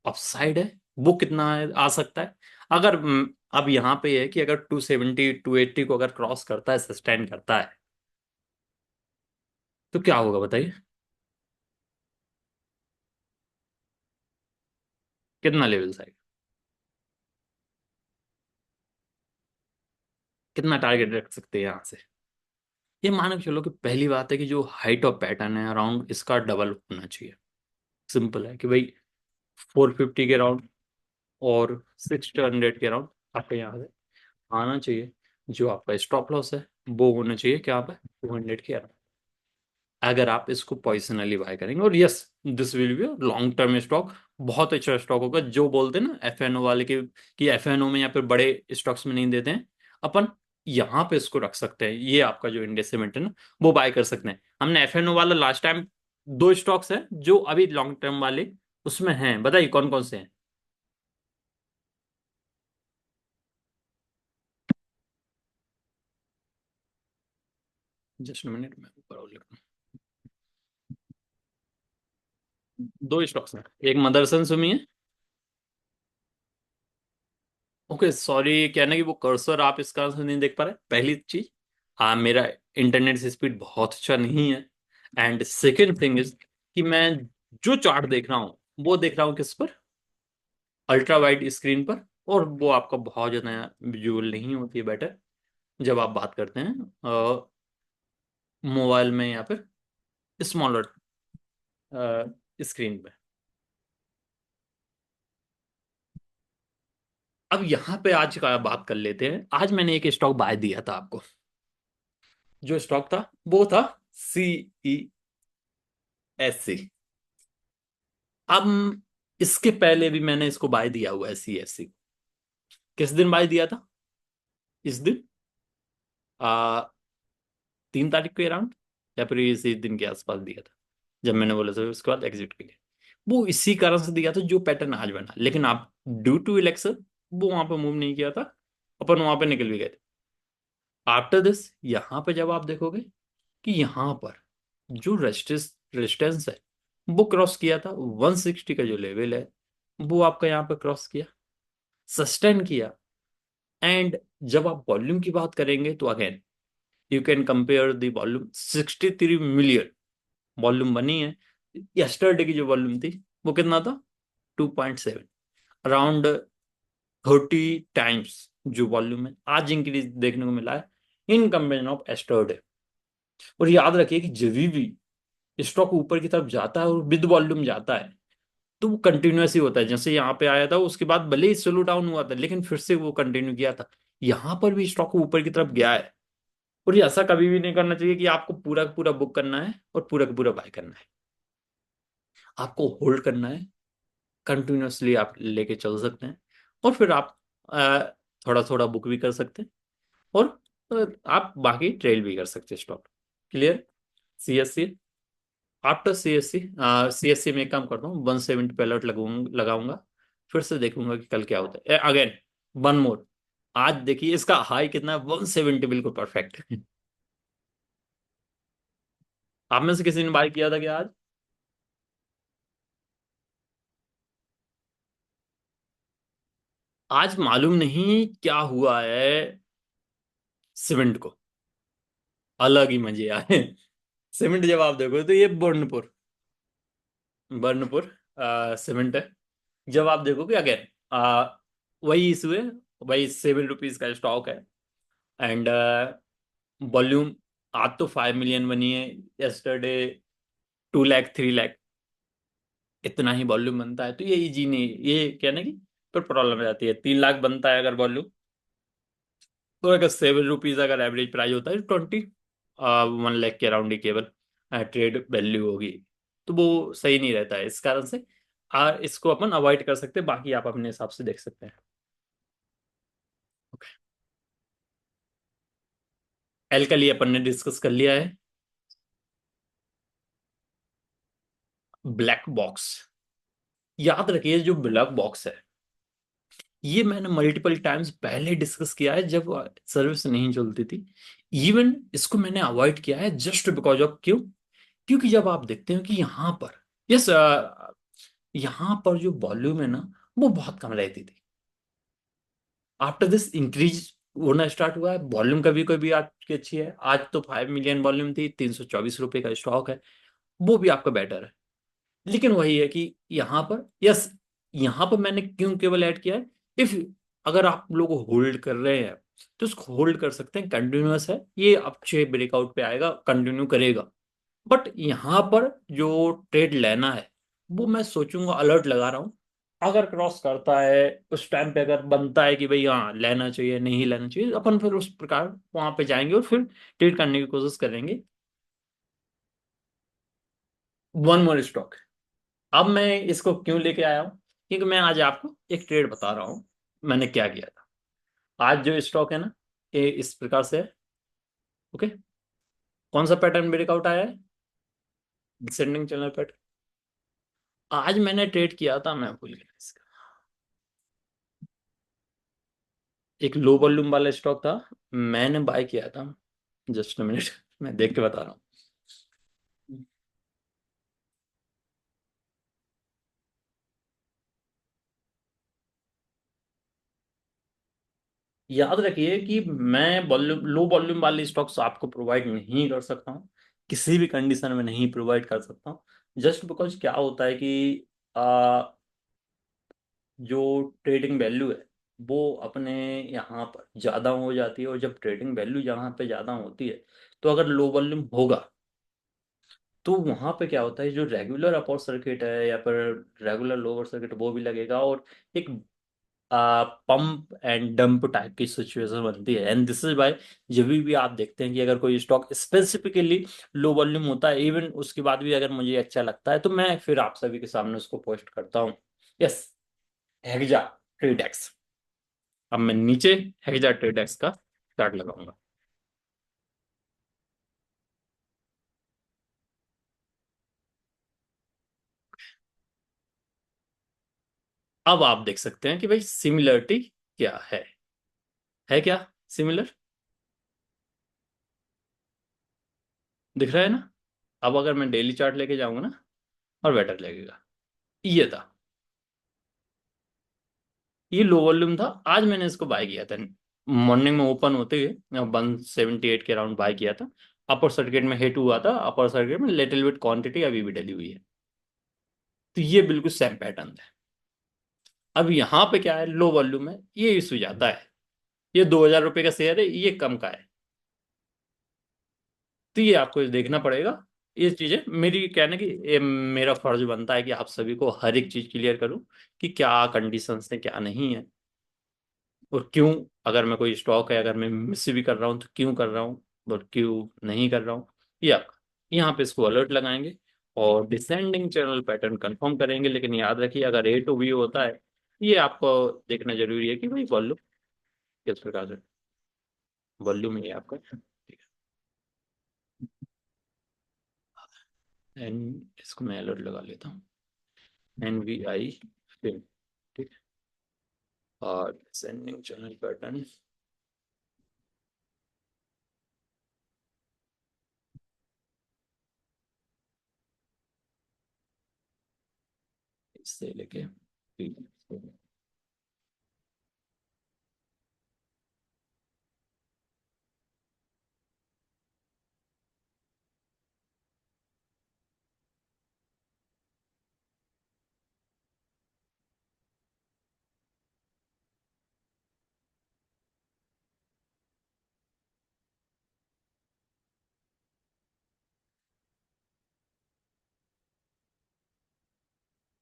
अपसाइड है वो कितना आ सकता है, अगर अब यहाँ पे है कि अगर 270 280 को अगर क्रॉस करता है, सस्टेन करता है, तो क्या होगा बताइए? कितना लेवल आएगा? कितना टारगेट रख सकते हैं यहाँ से? ये मान के चलो कि पहली बात है कि जो हाइट ऑफ पैटर्न है अराउंड इसका डबल होना चाहिए। सिंपल है कि भाई 450 के अराउंड और 600 के अराउंड आपके यहाँ से आना चाहिए। जो आपका स्टॉप लॉस है वो होना चाहिए क्या पे, 200 के अराउंड, अगर आप इसको पोजिशनली बाय करेंगे। और yes, this will be long term stock, बहुत अच्छा स्टॉक होगा। जो बोलते हैं ना एफएनओ वाले के कि एफएनओ में या फिर बड़े स्टॉक्स में नहीं देते हैं, अपन यहाँ पे इसको रख सकते हैं। ये आपका जो इंडिया सीमेंट है ना, वो बाय कर सकते हैं। हमने एफएनओ वाला लास्ट टाइम दो स्टॉक्स है जो अभी लॉन्ग टर्म वाले उसमें हैं, बताइए कौन कौन से हैं? जस्ट मिनट में ऊपर और लिखूं। दो स्टॉक्स हैं, एक मदरसन सुमी है। ओके सॉरी, कहना कि वो कर्सर आप इस कारण से नहीं देख पा रहे, पहली चीज। हाँ, मेरा इंटरनेट स्पीड बहुत अच्छा नहीं है। एंड सेकेंड थिंग इज कि मैं जो चार्ट देख रहा हूँ वो देख रहा हूँ किस पर, अल्ट्रा वाइड स्क्रीन पर। और वो आपका बहुत ज्यादा विजुअल नहीं होती है बेटर जब आप बात करते हैं मोबाइल में या फिर स्मॉलर स्क्रीन पे। अब यहाँ पे आज का बात कर लेते हैं। आज मैंने एक स्टॉक बाय दिया था आपको। जो स्टॉक था वो था CESC। अब इसके पहले भी मैंने इसको बाय दिया हुआ है CESC। किस दिन बाय दिया था? इस दिन आ, 3 तारीख के अराउंड, या फिर इसी दिन के आसपास दिया था जब मैंने बोला था उसके बाद एग्जिट के लिए। वो इसी कारण से दिया था जो पैटर्न आज बना, लेकिन आप ड्यू टू इलेक्शन वो वहां पे मूव नहीं किया था, अपन वहां पे निकल भी गए थे। आफ्टर दिस यहाँ पे जब आप देखोगे कि यहाँ पर जो रेजिस्टेंस है वो क्रॉस किया था, 160 का जो लेवल है वो आपका यहाँ पे क्रॉस किया, सस्टेन किया। एंड जब आप वॉल्यूम की बात करेंगे तो again you can compare the volume, 63 million volume बनी है। यस्टरडे की जो वॉल्यूम थी वो कितना था, 2.7, अराउंड 30 टाइम्स जो वॉल्यूम है आज इंक्रीज देखने को मिला है इन कंपेरिजन ऑफ एस्टरडे। और याद रखिए कि जब भी स्टॉक ऊपर की तरफ जाता है और विद वॉल्यूम जाता है तो वो कंटिन्यूस ही होता है। जैसे यहाँ पे आया था उसके बाद भले ही स्लो डाउन हुआ था लेकिन फिर से वो कंटिन्यू किया था। यहाँ पर भी स्टॉक ऊपर की तरफ गया है। और ये ऐसा कभी भी नहीं करना चाहिए कि आपको पूरा का पूरा बुक करना है और पूरा का पूरा बाय करना है। आपको होल्ड करना है, कंटिन्यूसली आप लेके चल सकते हैं। और फिर आप थोड़ा थोड़ा बुक भी कर सकते हैं। और आप बाकी ट्रेल भी कर सकते हैं stock. Clear? CSC, after CSC में एक काम करता हूँ, 170 पे अलर्ट लगाऊंगा। फिर से देखूंगा कि कल क्या होता है। अगेन वन मोर, आज देखिए इसका हाई कितना है, 170, बिल्कुल परफेक्ट। आप में से किसी ने बाय किया था क्या आज? आज मालूम नहीं क्या हुआ है सीमेंट को, अलग ही मजे आए। सीमेंट जब आप देखो तो ये बर्नपुर, बर्नपुर सीमेंट है। जब आप देखोगे अगेन वही इशू है, वही 7 रुपीज का स्टॉक है। एंड वॉल्यूम आज तो 5 मिलियन बनी है, यस्टरडे 2 लाख 3 लाख, इतना ही वॉल्यूम बनता है तो ये इजी नहीं, ये कहने की पर प्रॉब्लम आ जाती है। 3 लाख बनता है अगर वॉल्यूम, तो अगर 7 रुपीज अगर एवरेज प्राइस होता है 1 लाख के अराउंड ही केवल ट्रेड वैल्यू होगी। तो वो सही नहीं रहता है, इस कारण से इसको अपन अवॉइड कर सकते हैं। बाकी आप अपने हिसाब से देख सकते हैं। एल का लिए अपन ने डिस्कस कर लिया है। ब्लैक बॉक्स, याद रखिए जो ब्लैक बॉक्स है ये मैंने मल्टीपल टाइम्स पहले डिस्कस किया है जब सर्विस नहीं चलती थी। इवन इसको मैंने अवॉइड किया है जस्ट बिकॉज ऑफ क्यों, क्योंकि जब आप देखते हो कि यहाँ पर यस यहाँ पर जो वॉल्यूम है ना वो बहुत कम रहती थी। आफ्टर दिस इंक्रीज होना स्टार्ट हुआ है। वॉल्यूम कभी कभी आपकी अच्छी है, आज तो 5 मिलियन वॉल्यूम थी, 324 रुपये का स्टॉक है, वो भी आपका बेटर है। लेकिन वही है कि यहाँ पर यस, यहाँ पर मैंने क्यों केवल ऐड किया है, इफ अगर आप लोग होल्ड कर रहे हैं तो उसको होल्ड कर सकते हैं, कंटिन्यूअस है, ये अच्छे ब्रेकआउट पे आएगा, कंटिन्यू करेगा। बट यहाँ पर जो ट्रेड लेना है वो मैं सोचूंगा, अलर्ट लगा रहा हूँ, अगर क्रॉस करता है उस टाइम पे, अगर बनता है कि भाई हाँ लेना चाहिए नहीं लेना चाहिए, अपन फिर उस प्रकार वहां पे जाएंगे और फिर ट्रेड करने की कोशिश करेंगे। One more stock. अब मैं इसको क्यों लेके आया हूँ, क्योंकि मैं आज आपको एक ट्रेड बता रहा हूँ मैंने क्या किया था। आज जो स्टॉक है ना, ये इस प्रकार से है। ओके, कौन सा पैटर्न ब्रेकआउट आया है, डिसेंडिंग चैनल पैटर्न। आज मैंने ट्रेड किया था, मैं भूल गया इसका, एक लो वॉल्यूम वाला स्टॉक था, मैंने बाय किया था। जस्ट मिनट, मैं देख के बता रहा हूँ। याद रखिए कि मैं वॉल्यूम, लो वॉल्यूम वाले स्टॉक्स आपको प्रोवाइड नहीं कर सकता हूँ, किसी भी कंडीशन में नहीं प्रोवाइड कर सकता हूँ। जस्ट बिकॉज क्या होता है कि आ, जो ट्रेडिंग वैल्यू है वो अपने यहाँ पर ज़्यादा हो जाती है, और जब ट्रेडिंग वैल्यू यहाँ पे ज़्यादा होती है तो अगर लो वॉल्यूम होगा तो वहां पे क्या होता है, जो रेगुलर अपर सर्किट है या फिर रेगुलर लोअर सर्किट वो भी लगेगा, और एक पंप एंड डंप टाइप की सिचुएशन बनती है। एंड दिस इज बाय, जब भी आप देखते हैं कि अगर कोई स्टॉक स्पेसिफिकली लो वॉल्यूम होता है, इवन उसके बाद भी अगर मुझे अच्छा लगता है तो मैं फिर आप सभी के सामने उसको पोस्ट करता हूँ। Yes, Hexa Tradex. अब मैं नीचे हेक्सा ट्रेडेक्स का चार्ट लगाऊंगा। अब आप देख सकते हैं कि भाई सिमिलरिटी क्या है क्या सिमिलर, दिख रहा है ना। अब अगर मैं डेली चार्ट लेके जाऊंगा ना, और बेटर लगेगा। ये था, ये लो वॉल्यूम था, आज मैंने इसको बाय किया था, मॉर्निंग में ओपन होते हुए 178 के अराउंड बाय किया था। अपर सर्किट में हिट हुआ था, अपर सर्किट में लिटिल बिट क्वांटिटी अभी भी डली हुई है। तो ये बिल्कुल सेम पैटर्न है। अब यहाँ पे क्या है, लो वॉल्यूम है, ये इशू जाता है, ये 2,000 रुपये का शेयर है, ये कम का है, तो ये आपको देखना पड़ेगा। ये चीजें मेरी कहने की, ये मेरा फर्ज बनता है कि आप सभी को हर एक चीज क्लियर करूं कि क्या कंडीशंस है क्या नहीं है, और क्यों, अगर मैं कोई स्टॉक है अगर मैं मिस भी कर रहा हूँ तो क्यों कर रहा हूँ और क्यों नहीं कर रहा हूँ। या यहाँ पे इसको अलर्ट लगाएंगे और डिसेंडिंग चैनल पैटर्न कंफर्म करेंगे। लेकिन याद रखिए, अगर ए टू बी होता है, ये आपको देखना जरूरी है कि भाई वॉल्यूम किस प्रकार से, वॉल्यूम ये आपका ठीक है। एन, इसको मैं अलर्ट लगा लेता हूँ, NVI फिल्म, ठीक है। और डिसेंडिंग चैनल पैटर्न इससे लेके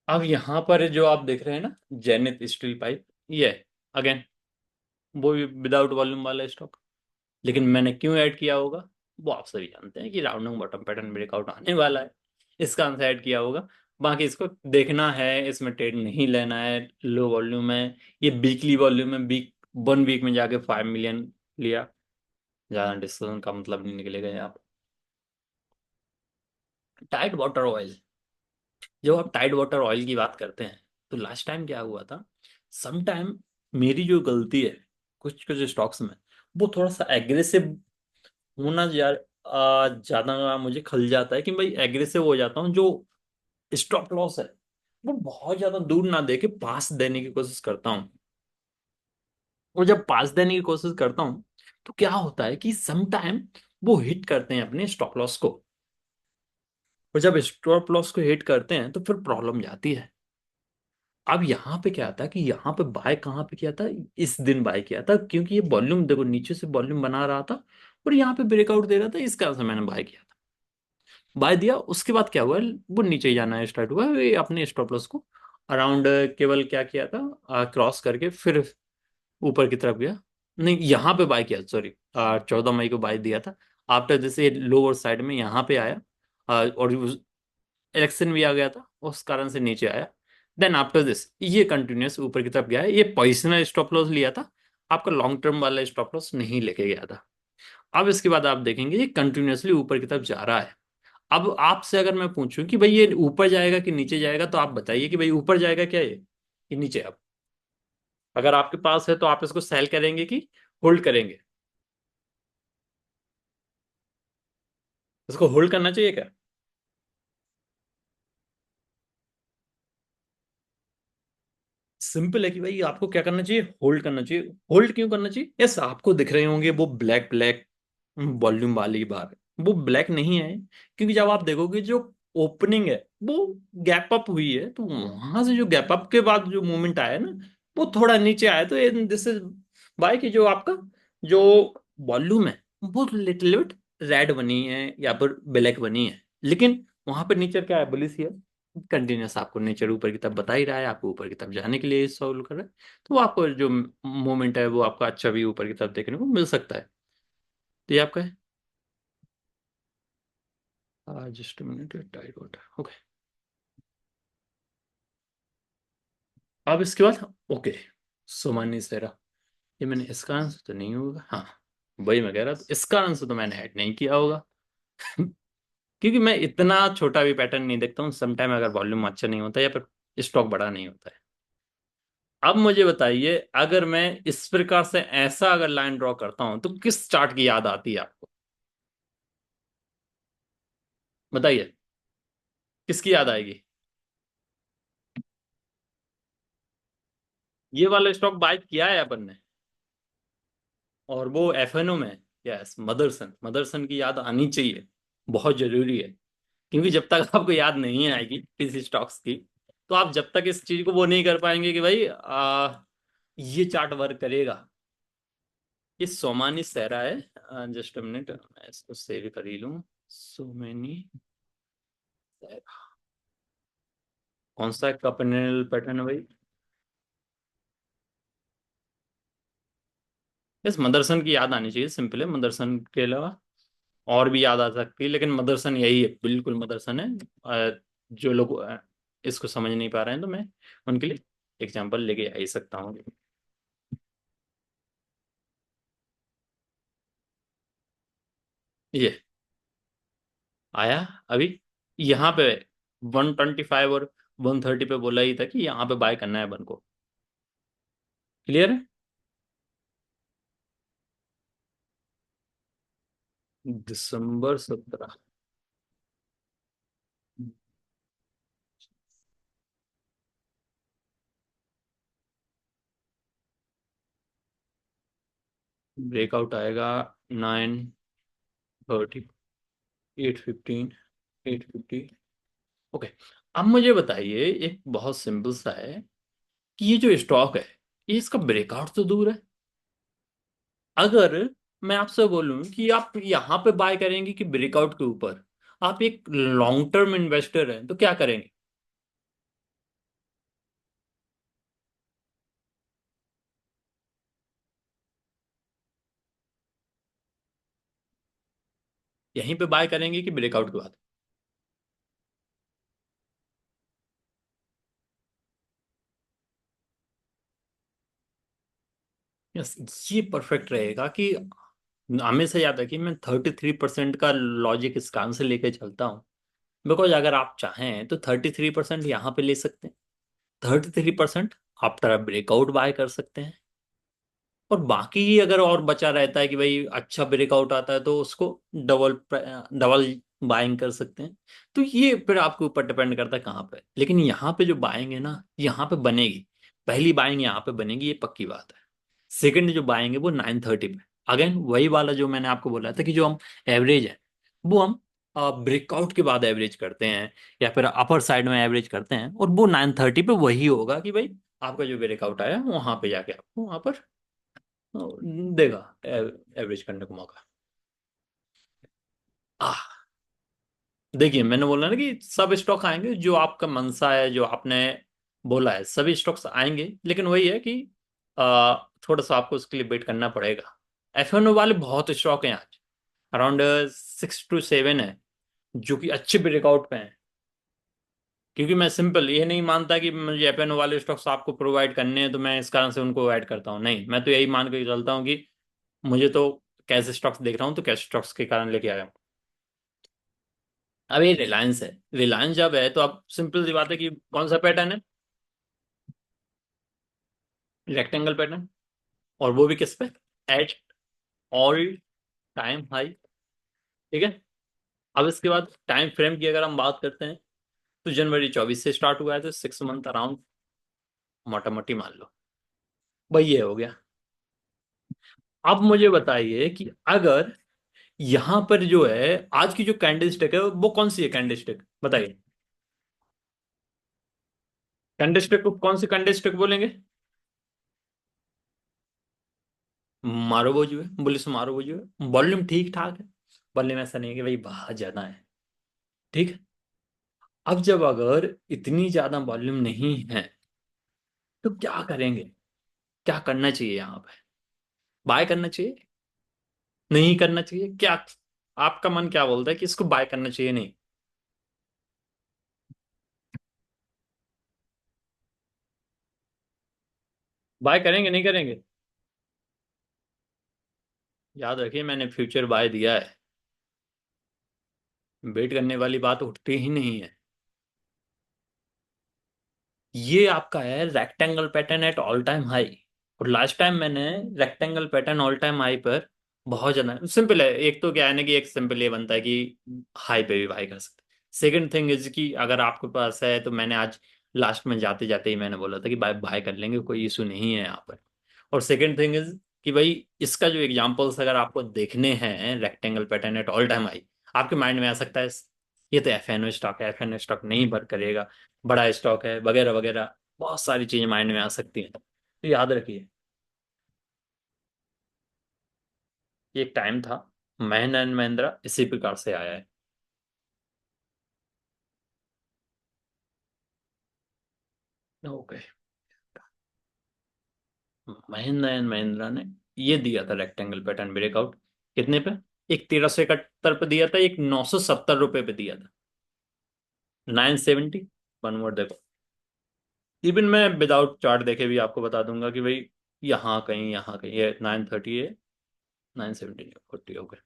अब यहाँ पर जो आप देख रहे हैं ना, जेनिथ स्टील पाइप, ये अगेन वो भी विदाउट वॉल्यूम वाला स्टॉक। लेकिन मैंने क्यों ऐड किया होगा, वो आप सभी जानते हैं कि राउंडिंग बॉटम पैटर्न ब्रेकआउट आने वाला है, इसका आंसर ऐड किया होगा। बाकी इसको देखना है, इसमें ट्रेड नहीं लेना है, लो वॉल्यूम है, ये वीकली वॉल्यूम है, वीक 1 वीक में जाके 5 मिलियन लिया, ज़्यादा डिस्कशन का मतलब नहीं निकलेगा यहाँ पर। टाइड वाटर ऑयल, जब आप टाइड वाटर ऑयल की बात करते हैं तो लास्ट टाइम क्या हुआ था, सम टाइम मेरी जो गलती है कुछ कुछ स्टॉक्स में, वो थोड़ा सा एग्रेसिव होना ज्यादा मुझे खल जाता है कि भाई एग्रेसिव हो जाता हूँ, जो स्टॉप लॉस है वो बहुत ज्यादा दूर ना दे के पास देने की कोशिश करता हूँ। और जब पास देने की कोशिश करता हूँ तो क्या होता है कि सम टाइम वो हिट करते हैं अपने स्टॉप लॉस को। और जब स्टॉप लॉस को हिट करते हैं तो फिर प्रॉब्लम जाती है। अब यहाँ पे क्या था कि यहाँ पे बाय कहाँ पे किया था, इस दिन बाय किया था, क्योंकि ये वॉल्यूम देखो नीचे से वॉल्यूम बना रहा था और यहाँ पे ब्रेकआउट दे रहा था, इस कारण से मैंने बाय किया था। बाय दिया, उसके बाद क्या हुआ, वो नीचे ही जाना स्टार्ट हुआ, ये अपने स्टॉप लॉस को अराउंड केवल क्या किया था, क्रॉस करके फिर ऊपर की तरफ गया। नहीं, यहाँ पे बाय किया, सॉरी, 14 मई को बाय दिया था। आफ्टर जैसे लोअर साइड में यहाँ पे आया, और इलेक्शन भी आ गया था, उस कारण से नीचे आया। देन आफ्टर दिस ये कंटिन्यूस ऊपर की तरफ गया है, ये पोजिशनल स्टॉप लॉस लिया था, आपका लॉन्ग टर्म वाला स्टॉप लॉस नहीं लेके गया था। अब इसके बाद आप देखेंगे ये कंटिन्यूसली ऊपर की तरफ जा रहा है। अब आपसे अगर मैं पूछूं कि भाई ये ऊपर जाएगा कि नीचे जाएगा, तो आप बताइए कि भाई ऊपर जाएगा क्या ये कि नीचे। अब अगर आपके पास है तो आप इसको सेल करेंगे कि होल्ड करेंगे? इसको होल्ड करना चाहिए क्या? सिंपल है कि भाई आपको क्या करना चाहिए, होल्ड करना चाहिए। होल्ड क्यों करना चाहिए? यस, आपको दिख रहे होंगे वो ब्लैक ब्लैक वॉल्यूम वाली बार, वो ब्लैक नहीं है, क्योंकि जब आप देखोगे जो ओपनिंग है वो गैप अप हुई है, तो वहां से जो गैप अप के बाद जो मूवमेंट आया ना, वो थोड़ा नीचे आया, तो दिस इज बाय कि जो आपका जो वॉल्यूम है वो लिटिल बिट रेड बनी है या फिर ब्लैक बनी है, लेकिन वहां पर नेचर क्या है, बुलिश है। कंटिन्यूस आपको नेचर ऊपर की तरफ बता ही रहा है, आपको ऊपर की तरफ जाने के लिए सॉल्व कर रहा है, तो वो आपको जो मोमेंट है वो आपका अच्छा भी ऊपर की तरफ देखने को मिल सकता है। तो ये आपका है। Just minute, tight water, okay. अब इसके बाद ओके, सोमानी सेरा, ये मैंने इसका आंसर तो नहीं होगा, हाँ वही मैं कह रहा था, इसका आंसर तो मैंने ऐड नहीं किया होगा। क्योंकि मैं इतना छोटा भी पैटर्न नहीं देखता हूँ समटाइम, अगर वॉल्यूम अच्छा नहीं होता है या फिर स्टॉक बड़ा नहीं होता है। अब मुझे बताइए, अगर मैं इस प्रकार से ऐसा अगर लाइन ड्रॉ करता हूं तो किस चार्ट की याद आती है आपको? बताइए, किसकी याद आएगी? ये वाला स्टॉक बाय किया है अपन ने, और वो एफएनओ में। यस, मदरसन, मदरसन की याद आनी चाहिए, बहुत जरूरी है। क्योंकि जब तक आपको याद नहीं आएगी किसी स्टॉक्स की, तो आप जब तक इस चीज को वो नहीं कर पाएंगे कि भाई ये चार्ट वर्क करेगा। ये सोमानी सहरा है, जस्ट अ मिनट, मैं इसको सेव कर ही लूं। सोमानी सहरा, कौन सा कैपिटल पैटर्न है भाई? इस मदरसन की याद आनी चाहिए, सिंपल है, मदरसन के अलावा और भी याद आ सकती है, लेकिन मदरसन यही है, बिल्कुल मदरसन है। जो लोग इसको समझ नहीं पा रहे हैं तो मैं उनके लिए एग्जांपल लेके आ ही सकता हूँ। ये आया अभी यहाँ पे 125 और 130 पे बोला ही था कि यहाँ पे बाय करना है बन को। क्लियर है? December 17। ब्रेकआउट आएगा 9:30, 8:15, 8:50। ओके। अब मुझे बताइए, एक बहुत सिंपल सा है कि ये जो स्टॉक है, ये इसका ब्रेकआउट तो दूर है। अगर मैं आपसे बोलूं कि आप यहाँ पे बाय करेंगे कि ब्रेकआउट के ऊपर, आप एक लॉन्ग टर्म इन्वेस्टर हैं तो क्या करेंगे? यहीं पे बाय करेंगे कि ब्रेकआउट के बाद? यस, ये परफेक्ट रहेगा कि हमेशा याद रखिए, मैं 33% का लॉजिक इस कान से लेके चलता हूँ। बिकॉज अगर आप चाहें तो 33% यहाँ पे ले सकते हैं, 33% आप तरफ ब्रेकआउट बाय कर सकते हैं, और बाकी अगर और बचा रहता है कि भाई अच्छा ब्रेकआउट आता है तो उसको डबल डबल बाइंग कर सकते हैं। तो ये फिर आपके ऊपर डिपेंड करता है कहाँ पे, लेकिन यहाँ पे जो बाइंग है ना, यहाँ पे बनेगी, पहली बाइंग यहाँ पे बनेगी, ये पक्की बात है। सेकंड जो बाइंग है वो 9:30 पे। अगेन वही वाला जो मैंने आपको बोला था कि जो हम एवरेज है वो हम ब्रेकआउट के बाद एवरेज करते हैं या फिर अपर साइड में एवरेज करते हैं, और वो 9:30 पे वही होगा कि भाई आपका जो ब्रेकआउट आया वहां पे जाके आपको वहां पर देगा एवरेज करने को मौका। आह, देखिए मैंने बोला ना कि सब स्टॉक आएंगे जो आपका मनसा है, जो आपने बोला है सभी स्टॉक्स आएंगे, लेकिन वही है कि थोड़ा सा आपको उसके लिए वेट करना पड़ेगा। F&O वाले बहुत स्टॉक हैं आज, अराउंड 6 to 7 है जो कि अच्छे ब्रेकआउट पे हैं। क्योंकि मैं सिंपल ये नहीं मानता कि मुझे F&O वाले स्टॉक्स आपको प्रोवाइड करने हैं तो मैं इस कारण से उनको ऐड करता हूँ, नहीं, मैं तो यही मान के चलता हूँ कि मुझे तो कैश स्टॉक्स देख रहा हूँ तो कैश स्टॉक्स के कारण लेके आया हूँ। अब ये रिलायंस है, रिलायंस जब है तो अब सिंपल सी बात है कि कौन सा पैटर्न है, रेक्टेंगल पैटर्न, और वो भी किस पे, एट ऑल टाइम हाई। ठीक है। अब इसके बाद टाइम फ्रेम की अगर हम बात करते हैं तो जनवरी 24 से स्टार्ट हुआ है तो 6 मंथ अराउंड मोटा मोटी मान लो वही ये हो गया। अब मुझे बताइए कि अगर यहां पर जो है आज की जो कैंडल स्टिक है वो कौन सी है कैंडल स्टिक, बताइए। कैंडल स्टिक को कौन सी कैंडल स्टिक बोलेंगे? मारो वो जो है, बुलिस मारो वो जो है, वॉल्यूम ठीक ठाक है, वॉल्यूम ऐसा नहीं है कि भाई बहुत ज्यादा है। ठीक है। अब जब अगर इतनी ज्यादा वॉल्यूम नहीं है तो क्या करेंगे, क्या करना चाहिए यहाँ पे? बाय करना चाहिए, नहीं करना चाहिए, क्या आपका मन क्या बोलता है कि इसको बाय करना चाहिए, नहीं? बाय करेंगे नहीं करेंगे? याद रखिए मैंने फ्यूचर बाय दिया है, वेट करने वाली बात उठती ही नहीं है। ये आपका है rectangle pattern at all time high, और लास्ट टाइम मैंने rectangle pattern all time high पर बहुत ज्यादा सिंपल है। एक तो क्या है ना कि एक सिंपल ये बनता है कि हाई पे भी बाई कर सकते। सेकंड थिंग इज कि अगर आपके पास है तो मैंने आज लास्ट में जाते जाते ही मैंने बोला था कि बाय बाय कर लेंगे, कोई इशू नहीं है यहाँ पर। और सेकंड थिंग इज कि भाई इसका जो एग्जांपल्स अगर आपको देखने हैं rectangle pattern at all time high, आपके माइंड में आ सकता है ये तो F&O स्टॉक है, F&O स्टॉक नहीं वर्क करेगा, बड़ा स्टॉक है वगैरह वगैरह, बहुत सारी चीजें माइंड में आ सकती हैं। तो याद रखिए ये एक टाइम था, महिंद्रा एंड महिंद्रा इसी प्रकार से आया है। ओके। महिंद्रा एंड महिंद्रा ने ये दिया था रेक्टेंगल पैटर्न ब्रेकआउट, कितने पे? एक 1371 पे दिया था, एक 970 रुपए पे दिया था, 970। वन मोर देखो, इवन मैं विदाउट चार्ट देखे भी आपको बता दूंगा कि भाई यहाँ कहीं ये 930 है, 970 40 हो गए।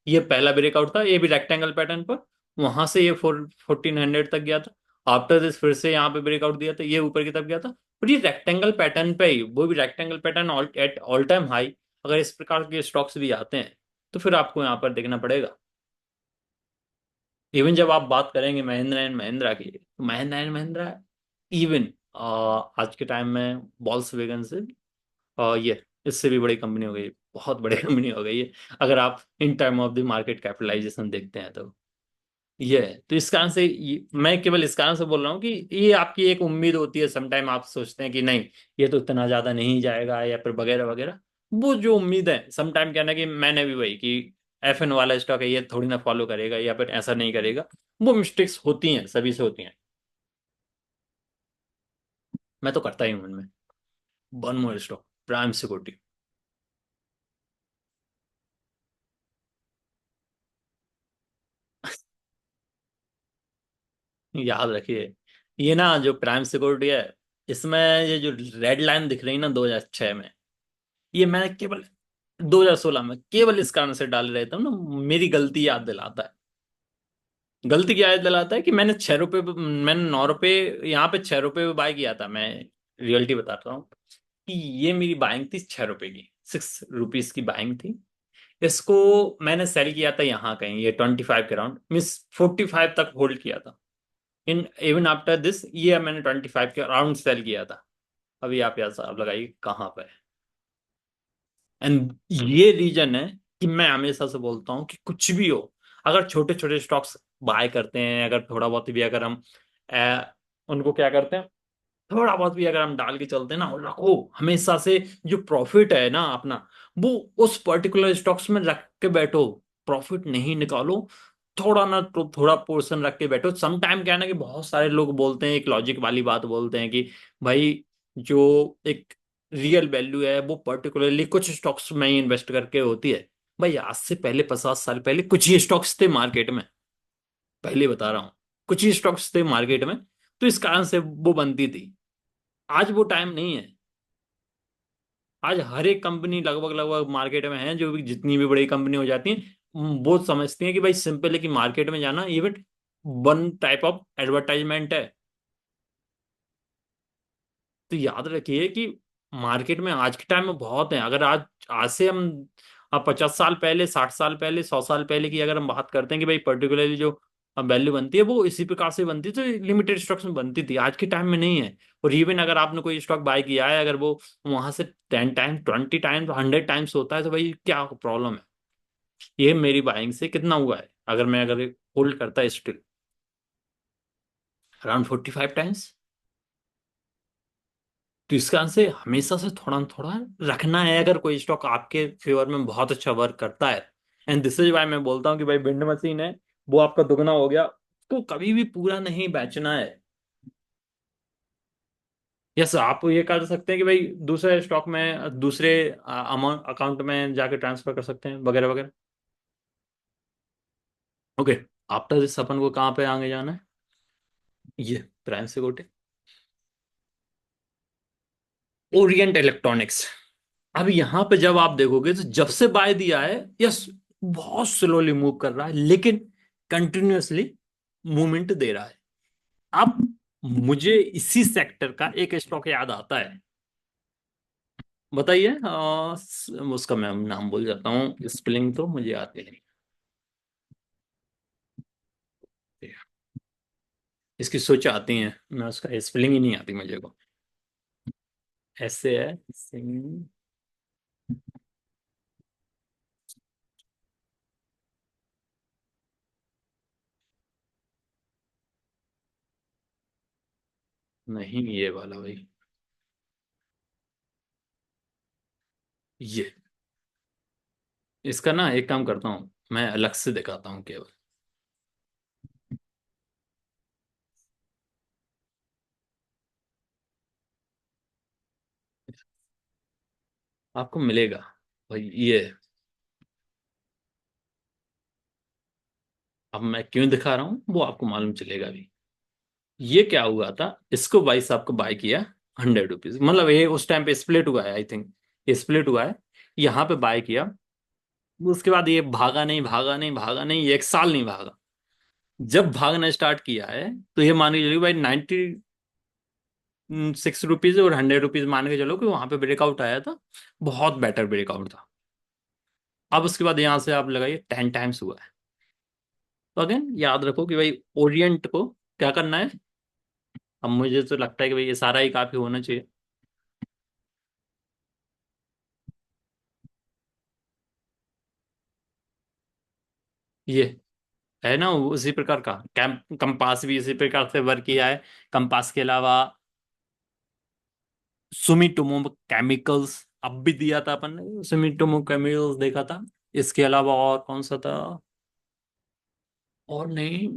ये पहला ब्रेकआउट था, ये भी रेक्टेंगल पैटर्न पर, वहां से ये 1400 तक गया था। आफ्टर दिस फिर से यहाँ पे ब्रेकआउट दिया था, ये ऊपर की तरफ गया था। और ये रेक्टेंगल पैटर्न पे ही, वो भी rectangle pattern at all time high. अगर इस प्रकार के स्टॉक्स भी आते हैं तो फिर आपको यहाँ पर देखना पड़ेगा। इवन जब आप बात करेंगे महिंद्रा एंड महिंद्रा की, तो महिंद्रा एंड महिंद्रा इवन आज के टाइम में बॉल्स वैगन से ये इससे भी बड़ी कंपनी हो गई, बहुत बड़ी कंपनी हो गई है अगर आप in term of the market capitalisation देखते हैं तो। ये है तो इस कारण से मैं केवल इस कारण से बोल रहा हूँ कि ये आपकी एक उम्मीद होती है, समटाइम आप सोचते हैं कि नहीं ये तो इतना ज्यादा नहीं जाएगा या फिर वगैरह वगैरह। वो जो उम्मीद है समटाइम क्या ना कि मैंने भी वही कि F&O वाला स्टॉक है ये थोड़ी ना फॉलो करेगा या फिर ऐसा नहीं करेगा, वो मिस्टेक्स होती हैं, सभी से होती हैं। मैं तो करता ही हूँ उनमें। One more stock, prime security. याद रखिए ये ना जो प्राइम सिक्योरिटी है, इसमें ये जो रेड लाइन दिख रही है ना 2006 में, ये मैं केवल 2016 में केवल इस कारण से डाल रहता हूँ ना, मेरी गलती याद दिलाता है। गलती क्या याद दिलाता है कि मैंने 6 रुपये मैंने 9 रुपये यहाँ पे 6 रुपये पे बाय किया था। मैं रियलिटी बताता हूँ कि ये मेरी बाइंग थी 6 रुपये की, 6 रुपीज की बाइंग थी। इसको मैंने सेल किया था यहाँ कहीं ये 25 के राउंड, मीन्स 45 तक होल्ड किया था। इन इवन आफ्टर दिस ये मैंने 25 के अराउंड सेल किया था। अभी आप यार साहब लगाइए कहाँ पे है। एंड ये रीजन है कि मैं हमेशा से बोलता हूँ कि कुछ भी हो, अगर छोटे छोटे स्टॉक्स बाय करते हैं, अगर थोड़ा बहुत भी अगर हम उनको क्या करते हैं, थोड़ा बहुत भी अगर हम डाल के चलते हैं ना, और रखो हमेशा से, जो प्रॉफिट है ना अपना, वो उस पर्टिकुलर स्टॉक्स में रख के बैठो, प्रॉफिट नहीं निकालो, थोड़ा ना तो थोड़ा पोर्शन रख के बैठो। सम टाइम क्या है ना कि बहुत सारे लोग बोलते हैं, एक लॉजिक वाली बात बोलते हैं कि भाई जो एक रियल वैल्यू है वो पर्टिकुलरली कुछ स्टॉक्स में ही इन्वेस्ट करके होती है। भाई आज से पहले 50 साल पहले कुछ ही स्टॉक्स थे मार्केट में, पहले बता रहा हूँ, कुछ ही स्टॉक्स थे मार्केट में, तो इस कारण से वो बनती थी। आज वो टाइम नहीं है। आज हर एक कंपनी लगभग लगभग मार्केट में है, जो भी जितनी भी बड़ी कंपनी हो जाती है, वो समझती हैं कि भाई सिंपल है कि मार्केट में जाना event one type of advertisement है। तो याद रखिए कि मार्केट में आज के टाइम में बहुत है। अगर आज आज से हम अब 50 साल पहले, 60 साल पहले, 100 साल पहले की अगर हम बात करते हैं कि भाई पर्टिकुलरली जो वैल्यू बनती है वो इसी प्रकार से बनती है, तो लिमिटेड स्टॉक्स में बनती थी, आज के टाइम में नहीं है। और इवन अगर आपने कोई स्टॉक बाय किया है, अगर वो वहां से 10 टाइम, 20 टाइम्स, 100 टाइम्स होता है, तो भाई क्या प्रॉब्लम है? ये मेरी बाइंग से कितना हुआ है, अगर मैं अगर होल्ड करता है स्टिल अराउंड 45 टाइम्स। तो इस कारण से हमेशा से थोड़ा न थोड़ा रखना है, अगर कोई स्टॉक आपके फेवर में बहुत अच्छा वर्क करता है। एंड दिस इज वाई मैं बोलता हूँ कि भाई विंड मशीन है, वो आपका दुगना हो गया, तो कभी भी पूरा नहीं बेचना है। यस, आप ये कर सकते हैं कि भाई दूसरे स्टॉक में, दूसरे अमाउंट अकाउंट में जाके ट्रांसफर कर सकते हैं, वगैरह वगैरह। ओके, आफ्टर दिस अपन को कहाँ पे आगे जाना है? ये प्राइम से गोटे, ओरिएंट इलेक्ट्रॉनिक्स। अब यहाँ पे जब आप देखोगे तो जब से बाय दिया है, यस, बहुत स्लोली मूव कर रहा है, लेकिन कंटिन्यूअसली मूवमेंट दे रहा है। अब मुझे इसी सेक्टर का एक स्टॉक याद आता है, बताइए। उसका मैं नाम भूल जाता हूँ, स्पेलिंग तो मुझे आती नहीं। इसकी सोच आती है, मैं उसका स्पेलिंग ही नहीं आती मुझे को। ऐसे है सिंग, नहीं ये वाला भाई, ये इसका ना एक काम करता हूँ, मैं अलग से दिखाता हूँ केवल। आपको मिलेगा भाई ये। अब मैं क्यों दिखा रहा हूँ वो आपको मालूम चलेगा भी। ये क्या हुआ था, इसको भाई साहब को बाय किया 100 रुपीज, मतलब ये उस टाइम पे स्प्लिट हुआ है, आई थिंक ये स्प्लिट हुआ है, यहाँ पे बाय किया। उसके बाद ये भागा नहीं, भागा नहीं, भागा नहीं, ये 1 साल नहीं भागा। जब भागना स्टार्ट किया है, तो ये मान के चलिए भाई 96 रुपीज और 100 रुपीज, मान के चलो कि वहां पे ब्रेकआउट आया था, बहुत बेटर ब्रेकआउट था। अब उसके बाद यहाँ से आप लगाइए 10 टाइम्स हुआ है। तो अगेन याद रखो कि भाई ओरिएंट को क्या करना है। अब मुझे तो लगता है कि भाई ये सारा ही काफी होना चाहिए। ये है ना उसी प्रकार का, कंपास भी इसी प्रकार से वर्क किया है। कंपास के अलावा सुमिटोमो केमिकल्स, अब भी दिया था अपन ने, सुमिटोमो केमिकल्स देखा था। इसके अलावा और कौन सा था? और नहीं,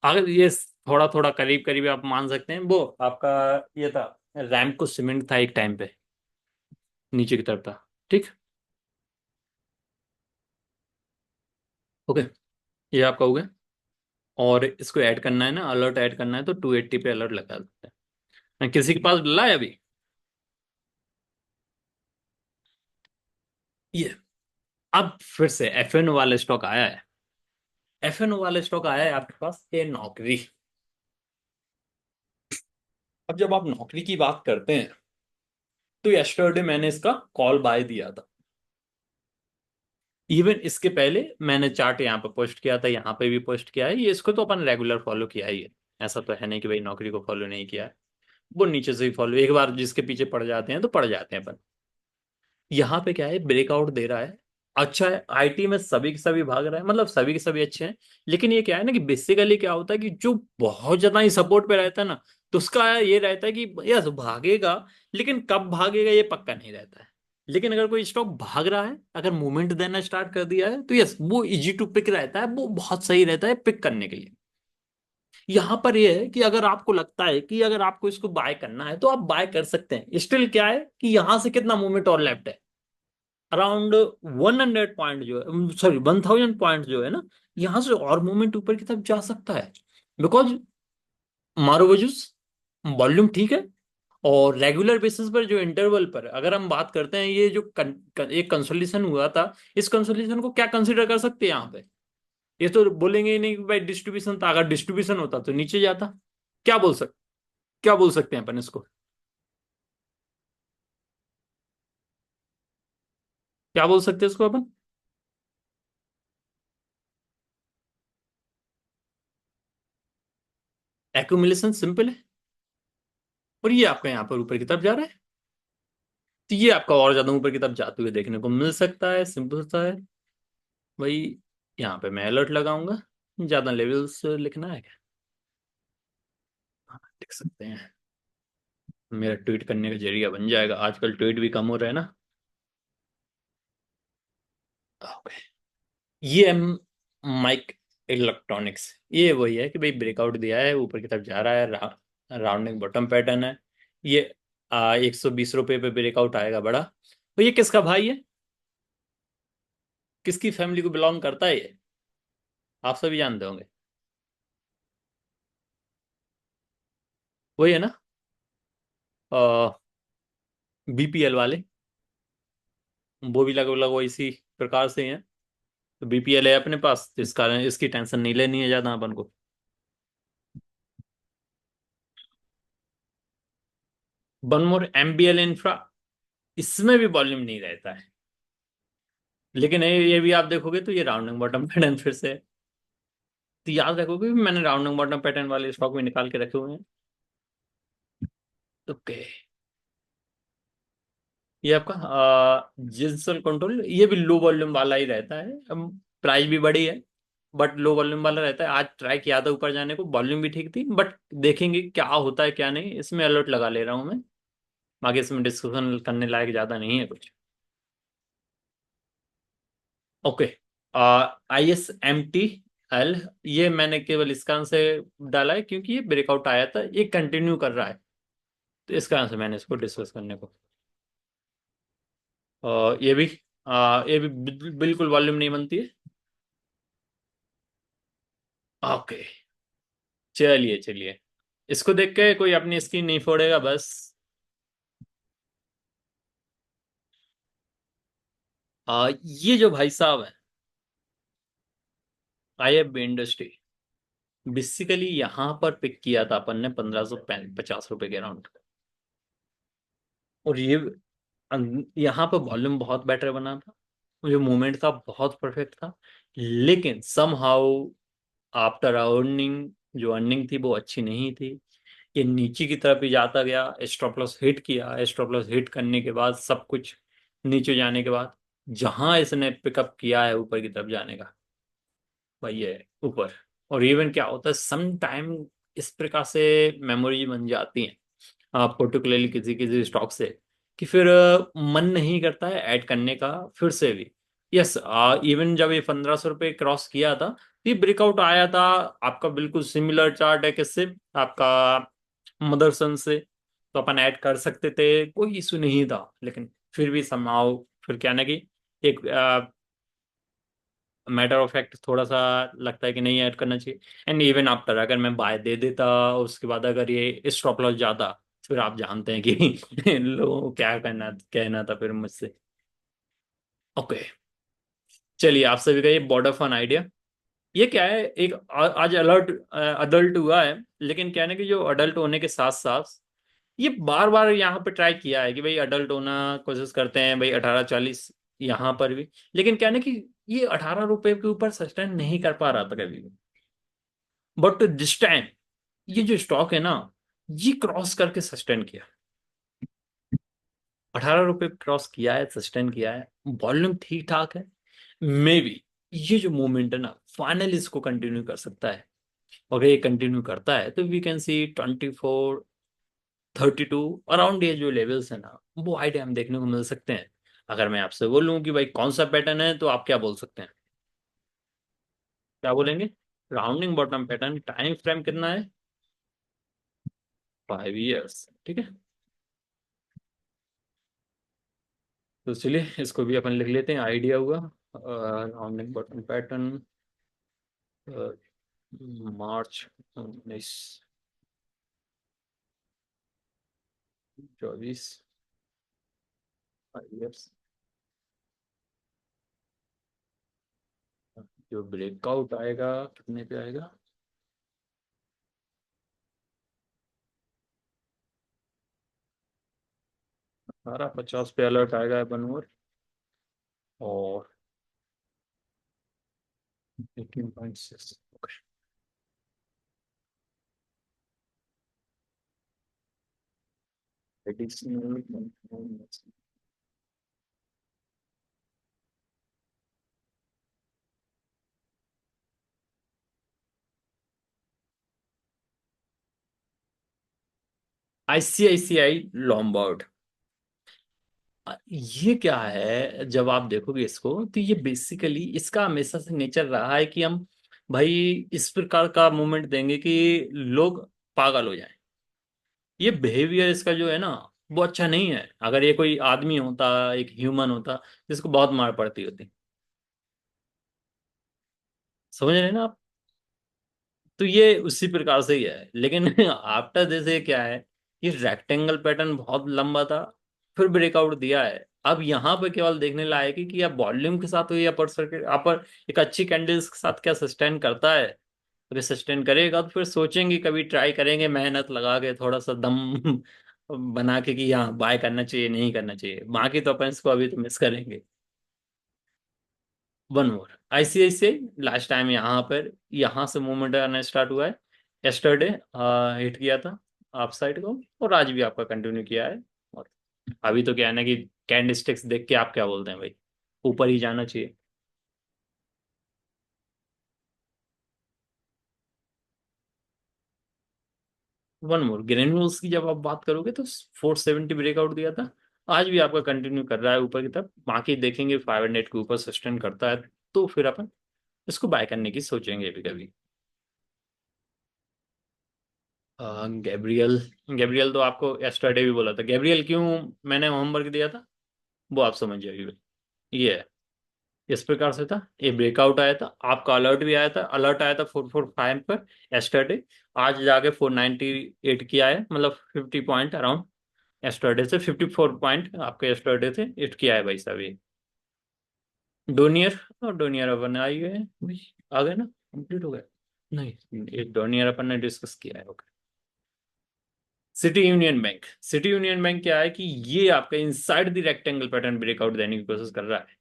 अगर ये थोड़ा थोड़ा करीब करीब आप मान सकते हैं, वो आपका ये था, रैम को सीमेंट था एक टाइम पे, नीचे की तरफ था। ठीक, ओके, ये आपका हो गया। और इसको ऐड करना है ना, अलर्ट ऐड करना है, तो 280 पे अलर्ट लगा देते हैं। किसी के पास डला है अभी? ये अब फिर से एफएनओ वाला स्टॉक आया है। एफएनओ वाला स्टॉक आया है आपके पास, ये नौकरी। अब जब आप नौकरी की बात करते हैं, तो यस्टरडे मैंने इसका कॉल बाय दिया था। इवन इसके पहले मैंने चार्ट यहाँ पे पोस्ट किया था, यहाँ पे भी पोस्ट किया है, ये इसको तो अपन रेगुलर फॉलो किया ही है। ऐसा तो है नहीं कि भाई नौकरी को फॉलो नहीं किया है। वो नीचे से ही फॉलो, एक बार जिसके पीछे पड़ जाते हैं तो पड़ जाते हैं अपन। यहाँ पे क्या है, ब्रेकआउट दे रहा है, अच्छा है, आईटी में सभी के सभी भाग रहे हैं, मतलब सभी के सभी अच्छे हैं। लेकिन ये क्या है ना कि बेसिकली क्या होता है कि जो बहुत ज्यादा ही सपोर्ट पे रहता है ना, तो उसका ये रहता है कि यस भागेगा, लेकिन कब भागेगा ये पक्का नहीं रहता है। लेकिन अगर कोई स्टॉक भाग रहा है, अगर मूवमेंट देना स्टार्ट कर दिया है, तो यस वो इजी टू पिक रहता है, वो बहुत सही रहता है पिक करने के लिए। यहां पर ये है कि अगर आपको लगता है कि अगर आपको इसको बाय करना है तो आप बाय कर सकते हैं। स्टिल क्या है कि यहां से कितना मूवमेंट और लेफ्ट है, अराउंड 100 पॉइंट जो है, सॉरी 1000 पॉइंट जो है ना, यहां से और मूवमेंट ऊपर की तरफ जा सकता है। बिकॉज मारो वजूस वॉल्यूम ठीक है, और रेगुलर बेसिस पर जो इंटरवल पर अगर हम बात करते हैं, ये जो एक कंसोलिडेशन हुआ था, इस कंसोलिडेशन को क्या कंसिडर कर सकते हैं यहाँ पे? ये तो बोलेंगे ही नहीं कि भाई डिस्ट्रीब्यूशन था, अगर डिस्ट्रीब्यूशन होता तो नीचे जाता। क्या बोल सकते क्या बोल सकते हैं अपन इसको? क्या बोल सकते हैं इसको अपन? एक्यूमुलेशन सिंपल है, और ये आपका यहाँ पर ऊपर की तरफ जा रहा है, तो ये आपका और ज्यादा ऊपर की तरफ जाते हुए देखने को मिल सकता है। सिंपल सा है भाई। यहाँ पे मैं अलर्ट लगाऊंगा। ज्यादा लेवल्स लिखना है क्या? हाँ, लिख सकते हैं। मेरा ट्वीट करने का जरिया बन जाएगा, आजकल ट्वीट भी कम हो रहे हैं ना। ओके। ये माइक इलेक्ट्रॉनिक्स, ये वही है कि भाई ब्रेकआउट दिया है, ऊपर की तरफ जा रहा है, राउंडिंग बॉटम पैटर्न है। ये 120 रुपये पे ब्रेकआउट आएगा बड़ा। तो ये किसका भाई है, किसकी फैमिली को बिलोंग करता है ये? आप सभी जानते होंगे। वही है ना, बीपीएल वाले। वो भी लगभग लगभग इसी प्रकार से हैं। तो बीपीएल है अपने पास, तो इस कारण इसकी टेंशन नहीं लेनी है ज्यादा अपन को। वन मोर एमबीएल इंफ्रा, इसमें भी वॉल्यूम नहीं रहता है। लेकिन ये भी आप देखोगे तो ये राउंडिंग बॉटम पैटर्न फिर से है। तो याद रखोगे कि मैंने राउंडिंग बॉटम पैटर्न वाले स्टॉक में निकाल के रखे हुए हैं। ओके। ये आपका जिंसल कंट्रोल, ये भी लो वॉल्यूम वाला ही रहता है। प्राइस भी बड़ी है, बट लो वॉल्यूम वाला रहता है। आज ट्राई किया था ऊपर जाने को, वॉल्यूम भी ठीक थी, बट देखेंगे क्या होता है क्या नहीं, इसमें अलर्ट लगा ले रहा हूँ मैं। बाकी इसमें डिस्कशन करने लायक ज्यादा नहीं है कुछ। ओके। ISMT L, ये मैंने केवल इस कारण से डाला है क्योंकि ये ब्रेकआउट आया था, ये कंटिन्यू कर रहा है, तो इस कारण से मैंने इसको डिस्कस करने को। ये भी ये भी बिल्कुल वॉल्यूम नहीं बनती है। ओके। चलिए चलिए, इसको देख के कोई अपनी स्क्रीन नहीं फोड़ेगा बस। ये जो भाई साहब है, IFB इंडस्ट्री, बेसिकली यहाँ पर पिक किया था अपन ने 1550 रुपए के अराउंड। और ये यहाँ पर वॉल्यूम बहुत बेटर बना था, जो मूवमेंट था बहुत परफेक्ट था। लेकिन समहाउ आफ्टर अर्निंग, जो अर्निंग थी वो अच्छी नहीं थी। ये नीचे की तरफ ही जाता गया, स्टॉप लॉस हिट किया, स्टॉप लॉस हिट करने के बाद सब कुछ नीचे जाने के बाद जहां इसने पिकअप किया है ऊपर की तरफ जाने का, वही है ऊपर। और इवन क्या होता है सम टाइम, इस प्रकार से मेमोरी बन जाती है पर्टिकुलरली किसी किसी स्टॉक से, कि फिर मन नहीं करता है ऐड करने का फिर से भी। यस, इवन जब ये 1500 रुपये क्रॉस किया था, ये ब्रेकआउट आया था। आपका बिल्कुल सिमिलर चार्ट है किससे, आपका मदरसन से। तो अपन ऐड कर सकते थे, कोई इशू नहीं था। लेकिन फिर भी समाओ, फिर क्या ना कि एक मैटर ऑफ फैक्ट थोड़ा सा लगता है कि नहीं ऐड करना चाहिए। एंड इवन आफ्टर अगर मैं बाय दे देता, उसके बाद अगर ये स्टॉप लॉस जाता, फिर आप जानते हैं कि लोगों को क्या कहना था फिर मुझसे। ओके। चलिए, आप सभी का ये बॉर्डर फन आइडिया, ये क्या है, एक आज अलर्ट अडल्ट हुआ है। लेकिन क्या है ना कि जो अडल्ट होने के साथ साथ ये बार बार यहाँ पे ट्राई किया है कि भाई अडल्ट होना कोशिश करते हैं भाई, 1840 यहाँ पर भी। लेकिन क्या है ना कि ये 18 रुपए के ऊपर सस्टेन नहीं कर पा रहा था कभी भी। बट दिस टाइम ये जो स्टॉक है ना, ये क्रॉस करके सस्टेन किया। ₹18 क्रॉस किया है, सस्टेन किया है, वॉल्यूम ठीक ठाक है। मे बी ये जो मूवमेंट है ना, फाइनली इसको कंटिन्यू कर सकता है। अगर ये कंटिन्यू करता है तो वी कैन सी 24, 32 अराउंड, ये जो लेवल्स है ना, वो आइडिया हम देखने को मिल सकते हैं। अगर मैं आपसे बोलूं कि भाई कौन सा पैटर्न है, तो आप क्या बोल सकते हैं? क्या बोलेंगे? Rounding bottom pattern, time frame कितना है? 5 years, ठीक है। तो चलिए इसको भी अपन लिख लेते हैं, आइडिया हुआ। Rounding bottom pattern, March 19, 24, 5 years। जो ब्रेकआउट आएगा कितने पे आएगा? 1850 पे अलर्ट आएगा अपन और 18.6। Additional, ICICI Lombard. ये क्या है, जब आप देखोगे इसको तो ये बेसिकली इसका हमेशा से नेचर रहा है कि हम भाई इस प्रकार का मूवमेंट देंगे कि लोग पागल हो जाएं। ये बिहेवियर इसका जो है ना, वो अच्छा नहीं है। अगर ये कोई आदमी होता, एक ह्यूमन होता, जिसको बहुत मार पड़ती होती। समझ रहे हैं ना आप? तो ये उसी प्रकार से ही है, लेकिन आफ्टर दिस ये क्या है, ये रेक्टेंगल पैटर्न बहुत लंबा था, फिर ब्रेकआउट दिया है। अब यहाँ पे केवल देखने लायक है कि या वॉल्यूम के साथ हुई, या अपर सर्किट अपर एक अच्छी कैंडल्स के साथ क्या सस्टेन करता है। अगर सस्टेन करेगा तो फिर सोचेंगे, कभी ट्राई करेंगे मेहनत लगा के, थोड़ा सा दम बना के कि हाँ बाय करना चाहिए नहीं करना चाहिए। बाकी तो अपन इसको अभी तो मिस करेंगे। One more, ICICI last time यहाँ पर, यहाँ से मूवमेंट आना स्टार्ट हुआ है। यस्टरडे हिट किया था आप साइड को, और आज भी आपका कंटिन्यू किया है। और अभी तो क्या है ना कि कैंड स्टिक्स देख के आप क्या बोलते हैं भाई, ऊपर ही जाना चाहिए। वन मोर ग्रेन्यूल्स की जब आप बात करोगे तो 470 ब्रेकआउट दिया था, आज भी आपका कंटिन्यू कर रहा है ऊपर की तरफ। बाकी देखेंगे 500 के ऊपर सस्टेन करता है, तो फिर अपन इसको बाय करने की सोचेंगे भी कभी। गैब्रियल, गैब्रियल तो आपको यस्टरडे भी बोला था। गैब्रियल क्यों मैंने होमवर्क दिया था, वो आप समझ जाइए। ये है, इस प्रकार से था, ये ब्रेकआउट आया था, आपका अलर्ट भी आया था, अलर्ट आया था 445 पर यस्टरडे। आज जाके 498 किया है, मतलब 50 पॉइंट अराउंड। यस्टरडे से 54 पॉइंट आपके यस्टरडे से हिट किया है भाई साहब ये। डोनियर, और डोनियर अपन आ ही गए हैं भाई, आ गए ना, कंप्लीट हो गया। नहीं, ये डोनियर अपन ने डिस्कस किया है। City union bank, city union bank क्या है कि ये आपका inside the rectangle pattern breakout देने की कोशिश कर रहा है।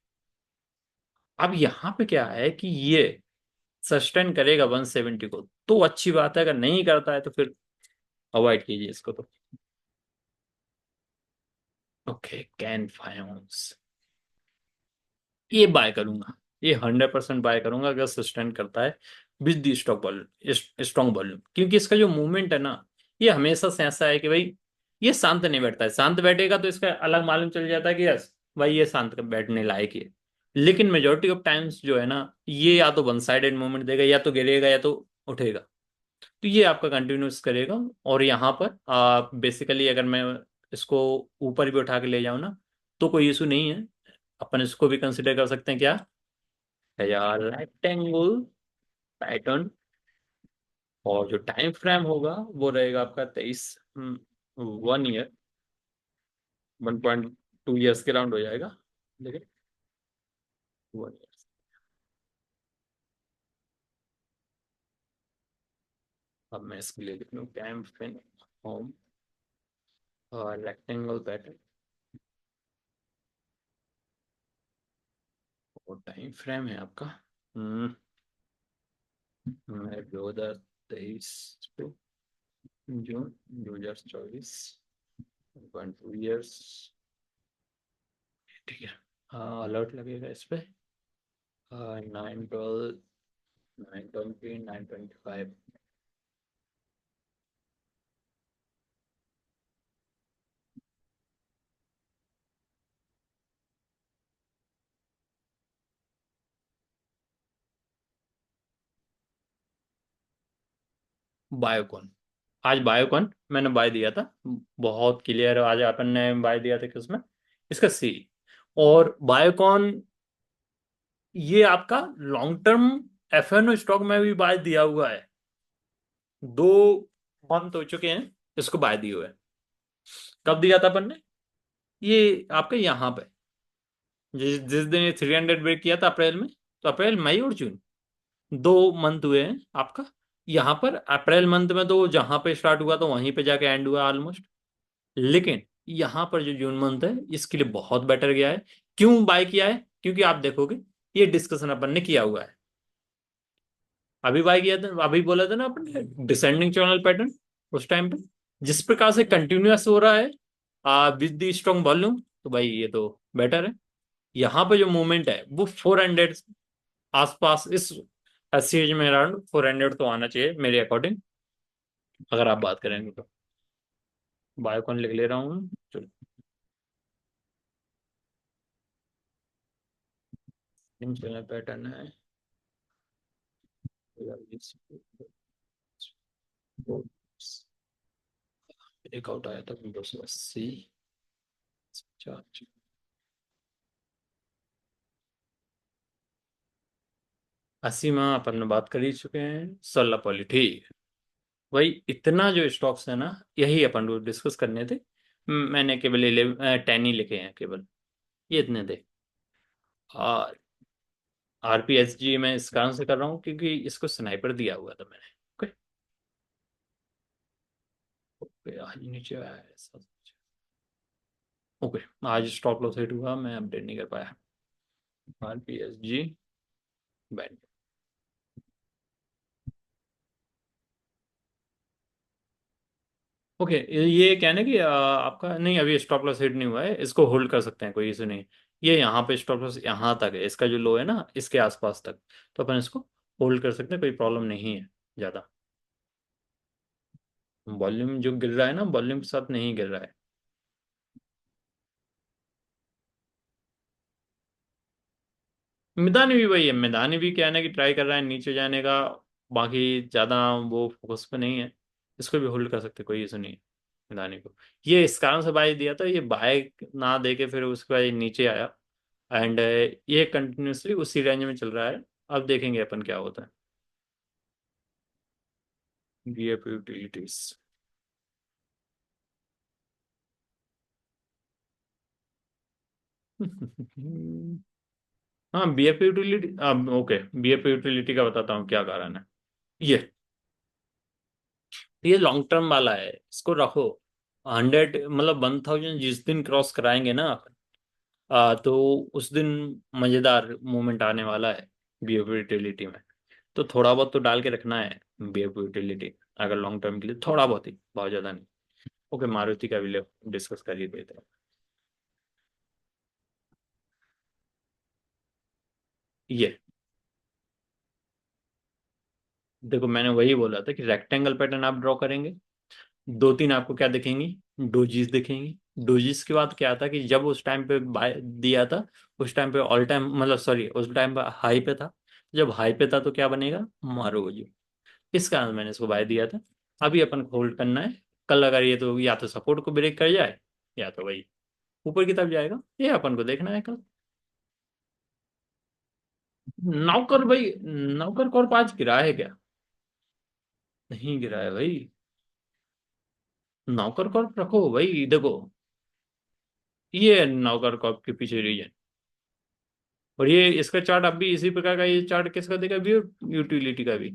अब यहाँ पे क्या है कि ये सस्टेन करेगा 170 को तो अच्छी बात है, अगर नहीं करता है तो फिर अवॉइड कीजिए इसको तो। ओके, कैन फाइनेंस, ये बाय करूंगा, ये 100% बाय करूंगा अगर सस्टेन करता है with the stroke volume, strong volume. क्योंकि इसका जो मूवमेंट है ना, ये हमेशा से ऐसा है कि भाई ये शांत नहीं बैठता है। शांत बैठेगा तो इसका अलग मालूम चल जाता है कि यस भाई ये शांत बैठने लायक ही है। लेकिन मेजोरिटी ऑफ टाइम्स जो है ना, ये या तो वन साइडेड मूवमेंट देगा, या तो गिरेगा या तो उठेगा। तो ये आपका कंटिन्यूस करेगा। और यहाँ पर बेसिकली अगर मैं इसको ऊपर भी उठा के ले जाऊँ ना, तो कोई इशू नहीं है। अपन इसको भी कंसिडर कर सकते हैं क्या है यार, रेक्टेंगल पैटर्न। और जो टाइम फ्रेम होगा वो रहेगा आपका 23, 1 ईयर, 1.2 ईयर्स के राउंड हो जाएगा। लेकिन 1 ईयर, अब मैं इसके लिए लिख लूँ टाइम फ्रेम, होम और रेक्टेंगल पैटर्न, और टाइम फ्रेम है आपका हम्म, 2023 पे, जून 2024, 1.2 ईयर्स, ठीक है। हाँ अलर्ट लगेगा इस पे। 912, 920, 925। बायोकॉन। आज बायोकॉन मैंने बाय दिया था। बहुत क्लियर, आज अपन ने बाय दिया था किसमें, इसका सी। और बायोकॉन ये आपका लॉन्ग टर्म एफएनओ स्टॉक में भी बाय दिया हुआ है। 2 मंथ हो चुके हैं इसको बाय दिए हुए। कब दिया था अपन ने, ये आपके यहाँ पे जिस जिस दिन ये 300 ब्रेक किया था अप्रैल में। तो अप्रैल, मई और जून, 2 मंथ हुए हैं आपका। यहाँ पर अप्रैल मंथ में तो जहां पे स्टार्ट हुआ तो वहीं पे जाके एंड हुआ ऑलमोस्ट। लेकिन यहाँ पर जो जून मंथ है इसके लिए बहुत बेटर गया है। क्यों बाय किया है, क्योंकि आप देखोगे ये डिस्कशन अपन ने किया हुआ है। अभी बाय किया था, अभी बोला था ना अपन ने डिसेंडिंग चैनल पैटर्न उस टाइम पे, जिस प्रकार से कंटिन्यूअस हो रहा है विद दी स्ट्रॉन्ग वॉल्यूम, तो भाई ये तो बेटर है। यहाँ पे जो मूवमेंट है वो 400 आसपास, इस सीरीज में अराउंड 400 तो आना चाहिए मेरे अकॉर्डिंग, अगर आप बात करेंगे तो। बायोकॉन लिख ले रहा हूँ, चलो। चैनल पैटर्न है, ब्रेकआउट आया था 280। 80 में अपन ने बात कर ही चुके हैं, 16 पॉली ठीक। वही इतना जो स्टॉक्स है ना, यही अपन को डिस्कस करने थे। मैंने केवल 10 ही लिखे हैं केवल, ये इतने थे। और आरपीएसजी मैं इस कारण से कर रहा हूँ क्योंकि इसको स्नाइपर दिया हुआ था मैंने। ओके। ओके आज नीचे आया है सब। ओके। आज स्टॉप लॉस हिट हुआ, मैं अपडेट नहीं कर पाया। आरपीएसजी बैंक। ओके। ये क्या है ना कि आपका नहीं, अभी स्टॉप लॉस हिट नहीं हुआ है, इसको होल्ड कर सकते हैं, कोई इशू नहीं। ये यहाँ पे स्टॉप लॉस यहाँ तक है, इसका जो लो है ना इसके आसपास तक, तो अपन इसको होल्ड कर सकते हैं, कोई प्रॉब्लम नहीं है ज़्यादा। वॉल्यूम जो गिर रहा है ना, वॉल्यूम के साथ नहीं गिर रहा है। मिदानी भी वही है, मिदानी भी क्या है ना कि ट्राई कर रहा है नीचे जाने का। बाकी ज़्यादा वो फोकस पे नहीं है। इसको भी होल्ड कर सकते, कोई इशू नहीं है मिदानी को। ये इस कारण से बाय दिया था, ये बाय ना दे के फिर उसके बाद ये नीचे आया। एंड ये कंटिन्यूसली उसी रेंज में चल रहा है। अब देखेंगे अपन क्या होता है। BF utilities. हाँ BF utility, okay. BF utility का बताता हूँ क्या कारण है। ये ये लॉन्ग टर्म वाला है, इसको रखो। 100 मतलब 1000 जिस दिन क्रॉस कराएंगे ना अपन, तो उस दिन मजेदार मोमेंट आने वाला है बीएफ यूटिलिटी में। तो थोड़ा बहुत तो डाल के रखना है बीएफ यूटिलिटी, अगर लॉन्ग टर्म के लिए थोड़ा बहुत ही, बहुत ज्यादा नहीं। ओके मारुति का भी डिस्कस कर ही देते हैं। ये देखो मैंने वही बोला था कि रेक्टेंगल पैटर्न आप ड्रॉ करेंगे, 2 3 आपको क्या दिखेंगी, डोजीज दिखेंगी। डोजीज के बाद क्या था कि जब उस टाइम पे बाय दिया था, उस टाइम पे ऑल टाइम मतलब सॉरी उस टाइम पे हाई पे था। जब हाई पे था तो क्या बनेगा, मारो। इस कारण मैंने इसको बाय दिया था। अभी अपन को होल्ड करना है। कल अगर ये तो या तो सपोर्ट को ब्रेक कर जाए, या तो वही ऊपर की तरफ जाएगा, ये अपन को देखना है कल। नौकर भाई, नौकर कौन 5 गिरा है क्या? नहीं गिरा है भाई। नौकर कॉर्प रखो भाई, देखो ये नौकर कॉर्प के पीछे रीजन। और ये इसका चार्ट अब भी इसी प्रकार का, ये चार्ट किसका देगा भी, यूटिलिटी का भी।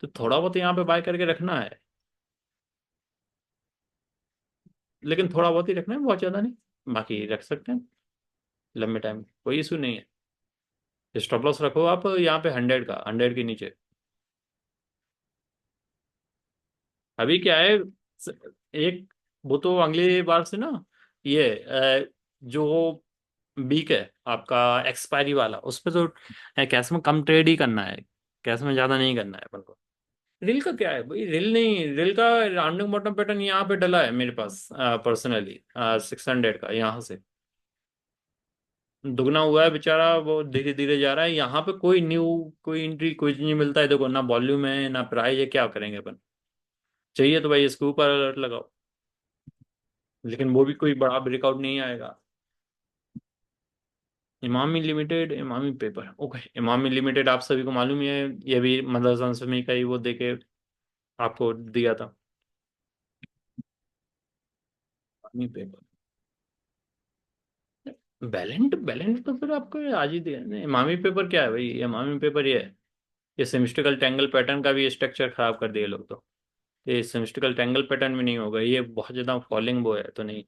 तो थोड़ा बहुत यहाँ पे बाय करके रखना है, लेकिन थोड़ा बहुत ही रखना है, बहुत ज्यादा नहीं। बाकी रख सकते हैं लंबे टाइम, कोई इशू नहीं है। स्टॉप लॉस रखो आप यहाँ पे 100 का, 100 के नीचे। अभी क्या है, एक वो तो अगली बार से ना, ये जो बीक है आपका एक्सपायरी वाला, उस पे तो कैश में कम ट्रेड ही करना है, कैश में ज्यादा नहीं करना है अपन को। रिल का क्या है भाई, रिल नहीं, रिल का राउंडिंग बॉटम पैटर्न यहाँ पे डला है मेरे पास पर्सनली, 600 का यहाँ से दुगना हुआ है बेचारा, वो धीरे धीरे जा रहा है। यहाँ पे कोई न्यू, कोई एंट्री कोई नहीं मिलता है, देखो ना वॉल्यूम है ना प्राइस है, क्या करेंगे अपन। चाहिए तो भाई इसके ऊपर अलर्ट लगाओ, लेकिन वो भी कोई बड़ा ब्रेकआउट नहीं आएगा। Emami limited, Emami paper, okay. Emami limited आप सभी को मालूम ही है, ये भी मदरस में का ही वो देके आपको दिया था। इमामी पेपर, बैलेंट बैलेंट तो फिर आपको आज ही दिया नहीं। इमामी पेपर क्या है भाई, ये इमामी पेपर ये है, ये सिमिस्टिकल टेंगल पैटर्न का भी स्ट्रक्चर खराब कर दिए लोग तो। ये सिमिस्टिकल टेंगल पैटर्न में नहीं होगा, ये बहुत ज्यादा फॉलिंग वो है तो नहीं,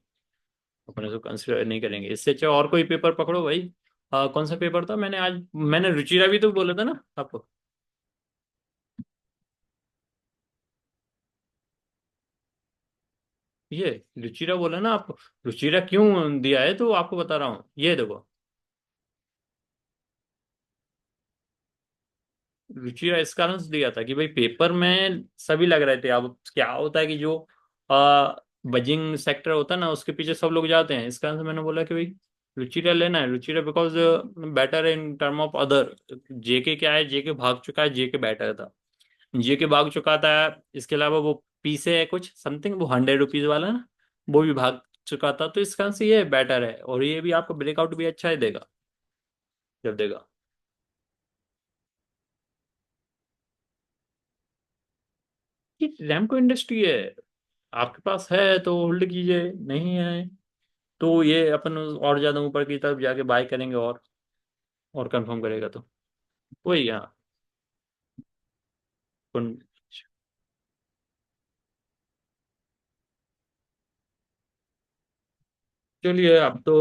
अपने को कंसिडर नहीं करेंगे। इससे अच्छा और कोई पेपर पकड़ो भाई। कौन सा पेपर था, मैंने आज मैंने रुचिरा भी तो बोला था ना आपको। ये रुचिरा बोला ना आपको, रुचिरा क्यों दिया है तो आपको बता रहा हूँ, ये देखो। रुचिरा इस कारण से दिया था कि भाई पेपर में सभी लग रहे थे। अब क्या होता है कि जो बजिंग सेक्टर होता है ना, उसके पीछे सब लोग जाते हैं, इस कारण से मैंने बोला कि भाई रुचिरा लेना है, Ruchira because better in term of other. JK क्या है, जेके भाग चुका है, जेके बेटर था, जेके भाग चुका था। इसके अलावा वो पी से है कुछ समथिंग, वो 100 रुपीज वाला ना, वो भी भाग चुका था, तो इस कारण से ये बेटर है, और ये भी आपको ब्रेकआउट भी अच्छा ही देगा जब देगा। ये रैमको इंडस्ट्री है, आपके पास है तो होल्ड कीजिए, नहीं है तो ये अपन और ज्यादा ऊपर की तरफ जाके बाय करेंगे, और कंफर्म करेगा तो वही। हाँ कौन- चलिए अब तो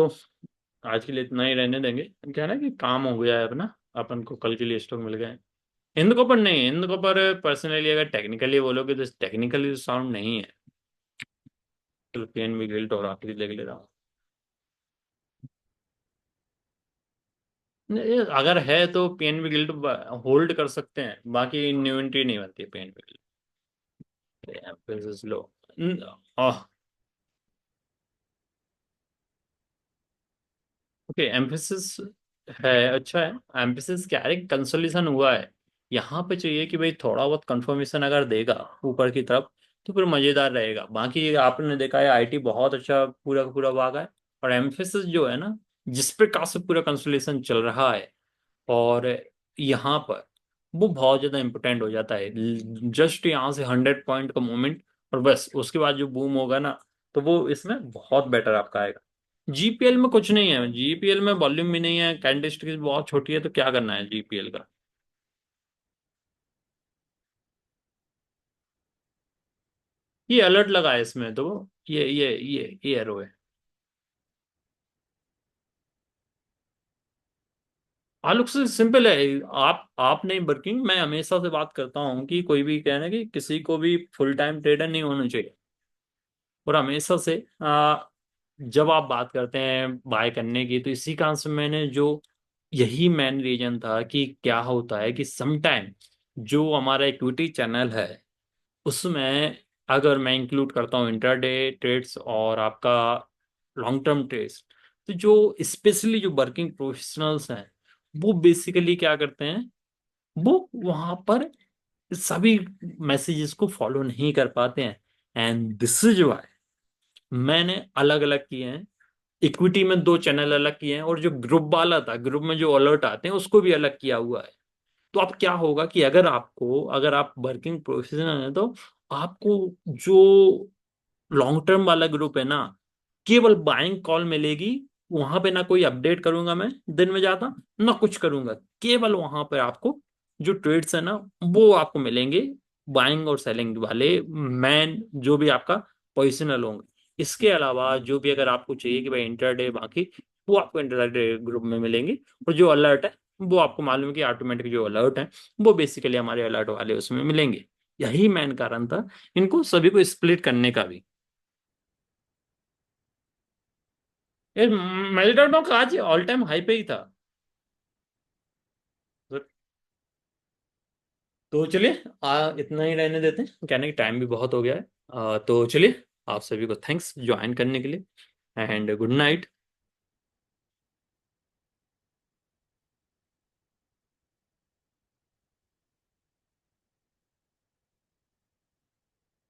आज के लिए इतना ही रहने देंगे। क्या है ना कि काम हो गया है अपना, अपन को कल के लिए स्टॉक मिल गए हैं। हिंद कॉपर नहीं, हिंद कॉपर पर्सनली अगर टेक्निकली बोलोगे तो टेक्निकली साउंड नहीं है। चलो पेन भी गिल्ट और आखिरी देख ले रहा हूँ। नहीं, अगर है तो पेन भी गिल्ट होल्ड कर सकते हैं, बाकी न्यू एंट्री नहीं बनती है पेन भी गिल्ट लो। ओके एम्फेसिस है, अच्छा है। एम्फेसिस क्या है, कंसोलिडेशन हुआ है। यहाँ पे चाहिए कि भाई थोड़ा बहुत कंफर्मेशन अगर देगा ऊपर की तरफ तो फिर मजेदार रहेगा। बाकी आपने देखा है आईटी बहुत अच्छा पूरा का पूरा भागा है, और एम्फेसिस जो है ना, जिस पे काफी पूरा कंसोलिडेशन चल रहा है, और यहाँ पर वो बहुत ज्यादा इंपोर्टेंट हो जाता है। जस्ट यहाँ से 100 पॉइंट का मूवमेंट, और बस उसके बाद जो बूम होगा ना, तो वो इसमें बहुत बेटर आपका आएगा। जीपीएल में कुछ नहीं है, जीपीएल में वॉल्यूम भी नहीं है, कैंडिस्टिक बहुत छोटी है, तो क्या करना है जीपीएल का। ये अलर्ट लगा है इसमें तो, ये एरो है। आलोक से सिंपल है। आप नहीं वर्किंग, मैं हमेशा से बात करता हूँ कि कोई भी कहना कि किसी को भी फुल टाइम ट्रेडर नहीं होना चाहिए। और हमेशा से जब आप बात करते हैं बाय करने की, तो इसी कारण से मैंने जो, यही मेन रीजन था कि क्या होता है कि समटाइम जो हमारा इक्विटी चैनल है, उसमें अगर मैं इंक्लूड करता हूँ इंट्राडे ट्रेड्स और आपका लॉन्ग टर्म ट्रेड्स, तो जो स्पेशली जो वर्किंग प्रोफेशनल्स हैं, वो बेसिकली क्या करते हैं, वो वहां पर सभी मैसेजेस को फॉलो नहीं कर पाते हैं। एंड दिस इज वाई मैंने अलग अलग किए हैं, इक्विटी में 2 चैनल अलग किए हैं, और जो ग्रुप वाला था, ग्रुप में जो अलर्ट आते हैं उसको भी अलग किया हुआ है। तो अब क्या होगा कि अगर आप वर्किंग प्रोफेशनल हैं, तो आपको जो लॉन्ग टर्म वाला ग्रुप है ना, केवल बाइंग कॉल मिलेगी। वहां पे ना कोई अपडेट करूंगा मैं दिन में जाता, ना कुछ करूंगा, केवल वहां पे आपको जो ट्रेड्स है ना, वो आपको मिलेंगे, बाइंग और सेलिंग वाले मैन जो भी आपका पोजिशनल होंगे। इसके अलावा जो भी अगर आपको चाहिए कि भाई इंटरडे बाकी, वो आपको इंटरडे ग्रुप में मिलेंगे। और जो अलर्ट है, वो आपको मालूम है कि ऑटोमेटिक जो अलर्ट है, वो बेसिकली हमारे अलर्ट वाले उसमें मिलेंगे। यही मेन कारण था इनको सभी को स्प्लिट करने का भी। ये मेलिडोना का आज ऑल टाइम हाई पे ही था। तो चलिए इतना ही रहने देते हैं, कहने की टाइम भी बहुत हो गया है। तो चलिए, आप सभी को थैंक्स ज्वाइन करने के लिए, एंड गुड नाइट।